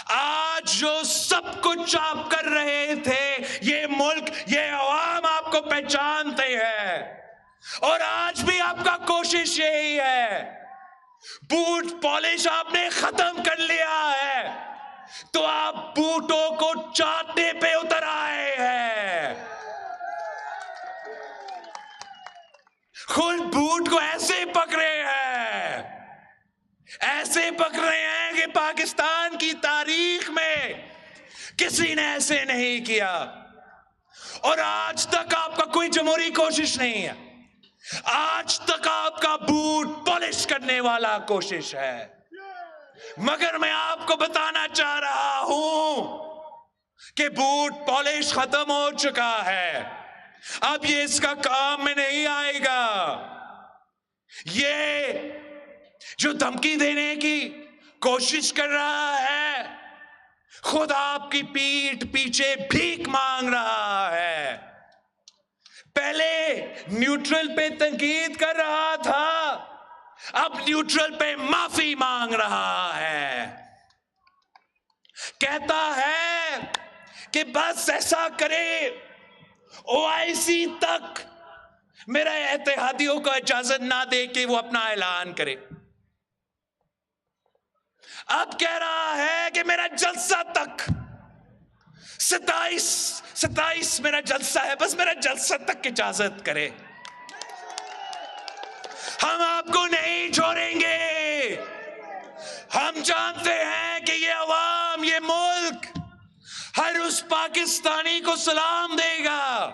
آج جو سب کچھ آپ کر رہے تھے، یہ ملک، یہ عوام آپ کو پہچانتے ہیں، اور آج بھی آپ کا کوشش یہی ہے. بوٹ پالش آپ نے ختم کر لیا ہے، تو آپ بوٹوں کو چاٹنے پہ اتر آئے ہیں. خود بوٹ کو ایسے پکڑے ہیں، ایسے پکڑے ہیں کہ پاکستان کی تاریخ میں کسی نے ایسے نہیں کیا. اور آج تک آپ کا کوئی جمہوری کوشش نہیں ہے. آج تک آپ کا بوٹ پالش کرنے والا کوشش ہے. مگر میں آپ کو بتانا چاہ رہا ہوں کہ بوٹ پالش ختم ہو چکا ہے. اب یہ اس کا کام میں نہیں آئے گا. یہ جو دھمکی دینے کی کوشش کر رہا ہے، خود آپ کی پیٹھ پیچھے بھیک مانگ رہا ہے. پہلے نیوٹرل پہ تنقید کر رہا تھا، اب نیوٹرل پہ معافی مانگ رہا ہے، کہتا ہے کہ بس ایسا کرے OIC تک میرا اتحادیوں کو اجازت نہ دے کہ وہ اپنا اعلان کرے. اب کہہ رہا ہے کہ میرا جلسہ تک 27 میرا جلسہ ہے، بس میرا جلسہ تک اجازت کرے. ہم آپ کو نہیں چھوڑیں گے. ہم جانتے ہیں کہ یہ عوام، یہ ملک ہر اس پاکستانی کو سلام دے گا،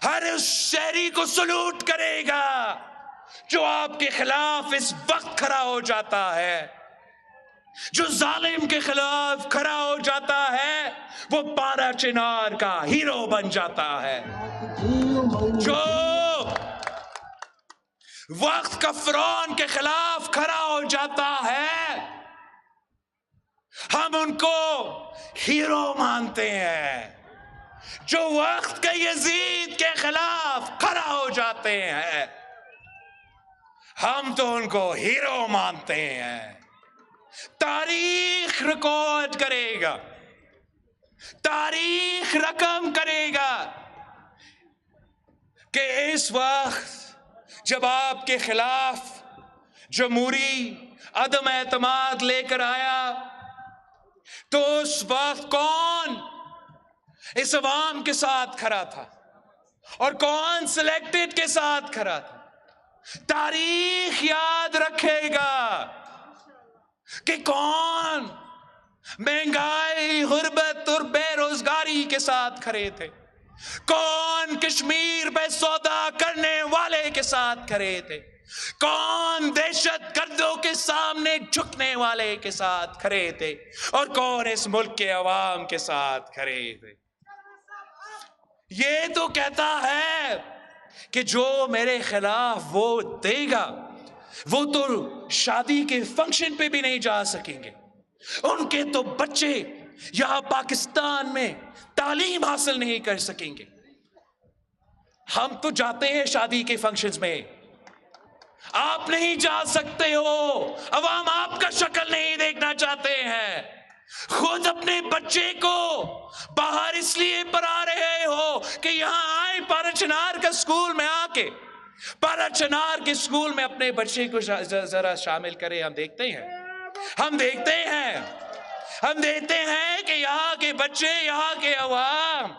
ہر اس شہری کو سلوٹ کرے گا جو آپ کے خلاف اس وقت کھڑا ہو جاتا ہے. جو ظالم کے خلاف کھڑا ہو جاتا ہے وہ پارا چنار کا ہیرو بن جاتا ہے. جو وقت کا فرعون کے خلاف کھڑا ہو جاتا ہے ہم ان کو ہیرو مانتے ہیں. جو وقت کے یزید کے خلاف کھڑا ہو جاتے ہیں ہم تو ان کو ہیرو مانتے ہیں. تاریخ ریکارڈ کرے گا، تاریخ رقم کرے گا کہ اس وقت جب آپ کے خلاف جمہوری عدم اعتماد لے کر آیا تو اس وقت کون اس عوام کے ساتھ کھڑا تھا اور کون سلیکٹڈ کے ساتھ کھڑا تھا. تاریخ یاد رکھے گا کہ کون مہنگائی، غربت اور بے روزگاری کے ساتھ کھڑے تھے، کون کشمیر پہ سودا کرنے والے کے ساتھ کھڑے تھے، کون دہشت گردوں کے سامنے جھکنے والے کے ساتھ کھڑے تھے، اور کون اس ملک کے عوام کے ساتھ کھڑے تھے. یہ تو کہتا ہے کہ جو میرے خلاف ووٹ دے گا وہ تو شادی کے فنکشن پہ بھی نہیں جا سکیں گے، ان کے تو بچے یہاں پاکستان میں تعلیم حاصل نہیں کر سکیں گے. ہم تو جاتے ہیں شادی کے فنکشنز میں، آپ نہیں جا سکتے ہو. عوام آپ کا شکل نہیں دیکھنا چاہتے ہیں. خود اپنے بچے کو باہر اس لیے پڑھا رہے ہو کہ یہاں آئے پارا چنار کا سکول میں آ کے پارا چنار کے سکول میں اپنے بچے کو ذرا شامل کرے. ہم دیکھتے ہیں کہ یہاں کے بچے، یہاں کے عوام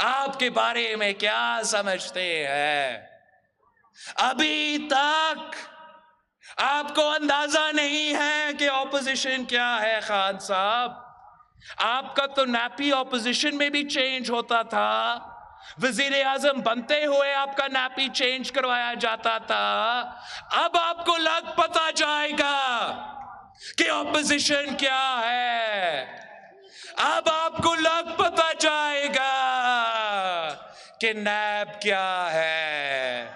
آپ کے بارے میں کیا سمجھتے ہیں. ابھی تک آپ کو اندازہ نہیں ہے کہ اپوزیشن کیا ہے. خان صاحب، آپ کا تو نیپی اپوزیشن میں بھی چینج ہوتا تھا، وزیر اعظم بنتے ہوئے آپ کا نیپی چینج کروایا جاتا تھا. اب آپ کو لگ پتا جائے گا کہ اپوزیشن کیا ہے. اب آپ کو لگ پتا جائے گا کہ نیب کیا ہے.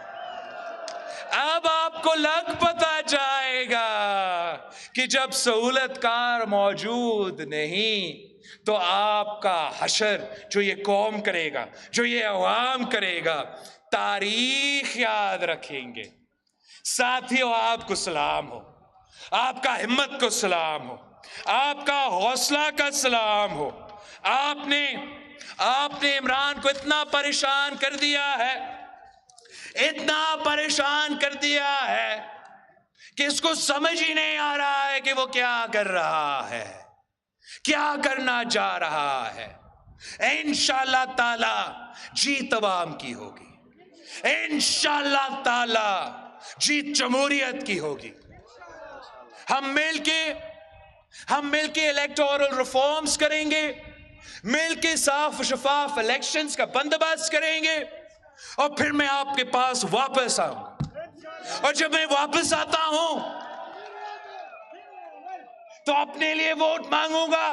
اب آپ کو لگ پتا جائے گا کہ جب سہولت کار موجود نہیں تو آپ کا حشر جو یہ قوم کرے گا، جو یہ عوام کرے گا، تاریخ یاد رکھیں گے. ساتھیوں، آپ کو سلام ہو، آپ کا ہمت کو سلام ہو، آپ کا حوصلہ کا سلام ہو. آپ نے عمران کو اتنا پریشان کر دیا ہے، اتنا پریشان کر دیا ہے کہ اس کو سمجھ ہی نہیں آ رہا ہے کہ وہ کیا کر رہا ہے، کیا کرنا جا رہا ہے. انشاءاللہ تعالی جیت عوام کی ہوگی، انشاءاللہ تعالی جیت جمہوریت کی ہوگی. ہم مل کے الیکٹورل ریفارمز کریں گے، مل کے صاف و شفاف الیکشنز کا بندوبست کریں گے، اور پھر میں آپ کے پاس واپس آؤں گا. اور جب میں واپس آتا ہوں تو اپنے لیے ووٹ مانگوں گا،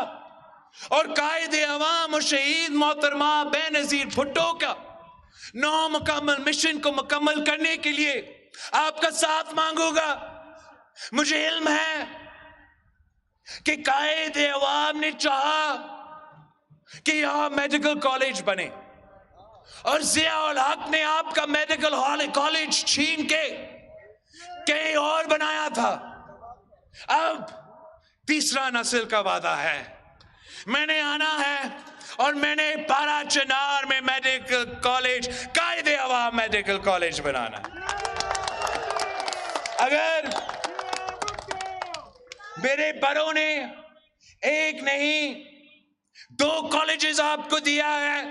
اور قائد عوام اور شہید محترمہ بے نظیر بھٹو کا 9 مکمل مشن کو مکمل کرنے کے لیے آپ کا ساتھ مانگوں گا. مجھے علم ہے کہ قائد عوام نے چاہا کہ یہاں میڈیکل کالج بنے، اور ضیاء الحق نے آپ کا میڈیکل کالج چھین کے کہیں اور بنایا تھا. اب تیسرا نسل کا وعدہ ہے, میں نے آنا ہے اور میں نے پارا چنار میں میڈیکل کالج, قائد عوام میڈیکل کالج بنانا ہے. اگر میرے بڑوں نے ایک نہیں 2 کالجز آپ کو دیا ہے,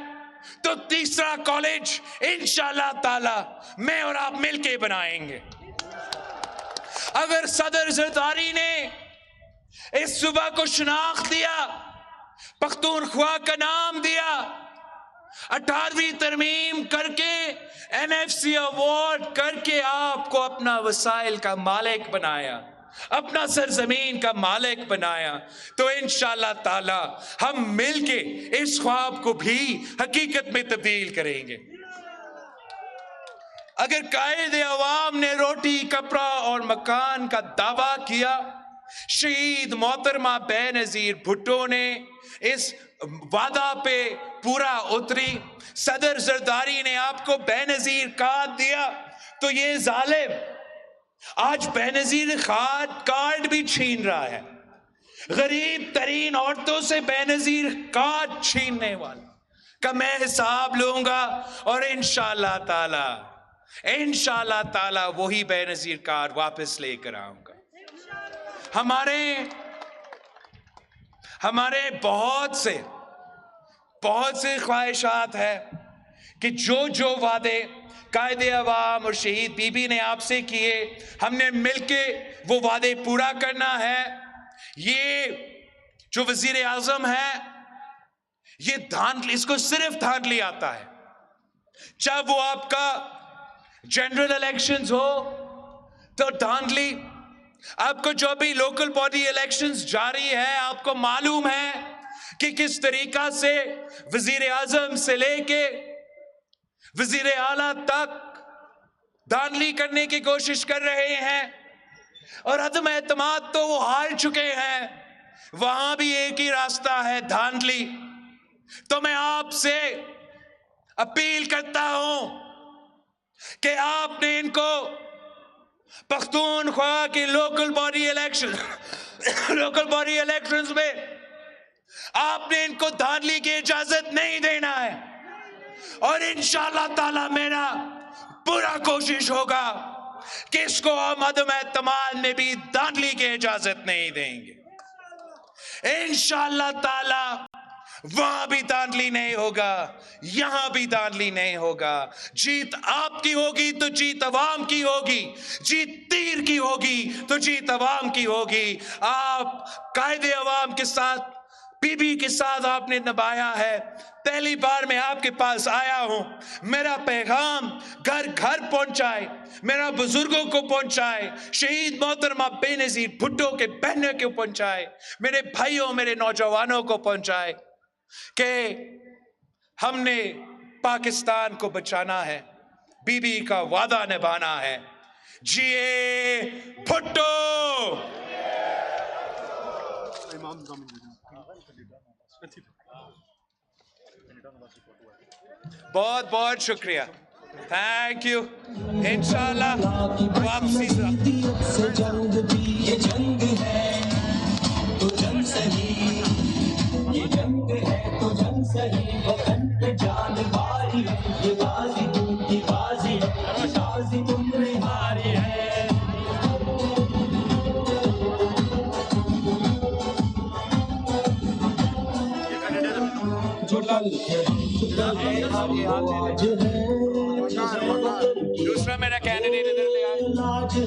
تو تیسرا کالج انشاءاللہ تعالی میں اور آپ مل کے بنائیں گے. اگر صدر زرداری نے اس صوبہ کو شناخت دیا, پختونخوا کا نام دیا, 18ویں ترمیم کر کے NFC ایوارڈ کر کے آپ کو اپنا وسائل کا مالک بنایا, اپنا سرزمین کا مالک بنایا, تو انشاءاللہ تعالی ہم مل کے اس خواب کو بھی حقیقت میں تبدیل کریں گے. اگر قائد عوام نے روٹی, کپڑا اور مکان کا دعویٰ کیا, شہید محترمہ بے نظیر بھٹو نے اس وعدہ پہ پورا اتری, صدر زرداری نے آپ کو بے نظیر کارڈ دیا, تو یہ ظالم آج بے نظیر کارڈ بھی چھین رہا ہے. غریب ترین عورتوں سے بے نظیر کارڈ چھیننے والا کا میں حساب لوں گا, اور انشاءاللہ تعالی وہی بے نظیر کارڈ واپس لے کر آؤں گا. ہمارے بہت سے خواہشات ہیں کہ جو وعدے قائد عوام اور شہید بی بی نے آپ سے کیے, ہم نے مل کے وہ وعدے پورا کرنا ہے. یہ جو وزیر اعظم ہے, یہ دھاندلی, اس کو صرف دھاندلی آتا ہے. چاہے وہ آپ کا جنرل الیکشنز ہو تو دھاندلی, آپ کو جو بھی لوکل باڈی الیکشنز جاری ہے, آپ کو معلوم ہے کہ کس طریقہ سے وزیر اعظم سے لے کے وزیر اعلیٰ تک دھاندلی کرنے کی کوشش کر رہے ہیں, اور عدم اعتماد تو وہ ہار چکے ہیں. وہاں بھی ایک ہی راستہ ہے, دھاندلی. تو میں آپ سے اپیل کرتا ہوں کہ آپ نے ان کو پختونخوا کی لوکل باڈی الیکشنز میں آپ نے ان کو دھاندلی کی اجازت نہیں دینا ہے, اور انشاءاللہ تعالی میرا پورا کوشش ہوگا کہ اس کو ہم عدم اعتماد میں بھی دھاندلی کی اجازت نہیں دیں گے. انشاءاللہ تعالی وہاں بھی دھاندلی نہیں ہوگا, یہاں بھی دھاندلی نہیں ہوگا. جیت آپ کی ہوگی تو جیت عوام کی ہوگی, جیت تیر کی ہوگی تو جیت عوام کی ہوگی. آپ قائد عوام کے ساتھ, بی بی کے ساتھ آپ نے نبھایا ہے. پہلی بار میں آپ کے پاس آیا ہوں, میرا پیغام گھر گھر پہنچائے, میرا بزرگوں کو پہنچائے, شہید محترمہ بے نظیر بھٹو کے بہنوں کو پہنچائے, میرے بھائیوں, میرے نوجوانوں کو پہنچائے کہ ہم نے پاکستان کو بچانا ہے, بی بی کا وعدہ نبھانا ہے. جیے بھٹو. بہت بہت شکریہ, تھینک یو. انشاءاللہ واپسی سے جنگ بھی یہ جنگ ہے تو جنگ سہی, یہ جنگ ہے تو جنگ سہی, وطن پہ جان باری ہے, یہ بازی تم کی بازی ہے, یہ بازی تم نے ہاری ہے. جو کل ہے آج ہے, دوسرا میرا کینڈیڈیٹ ادھر لے آئے. لاج ہے,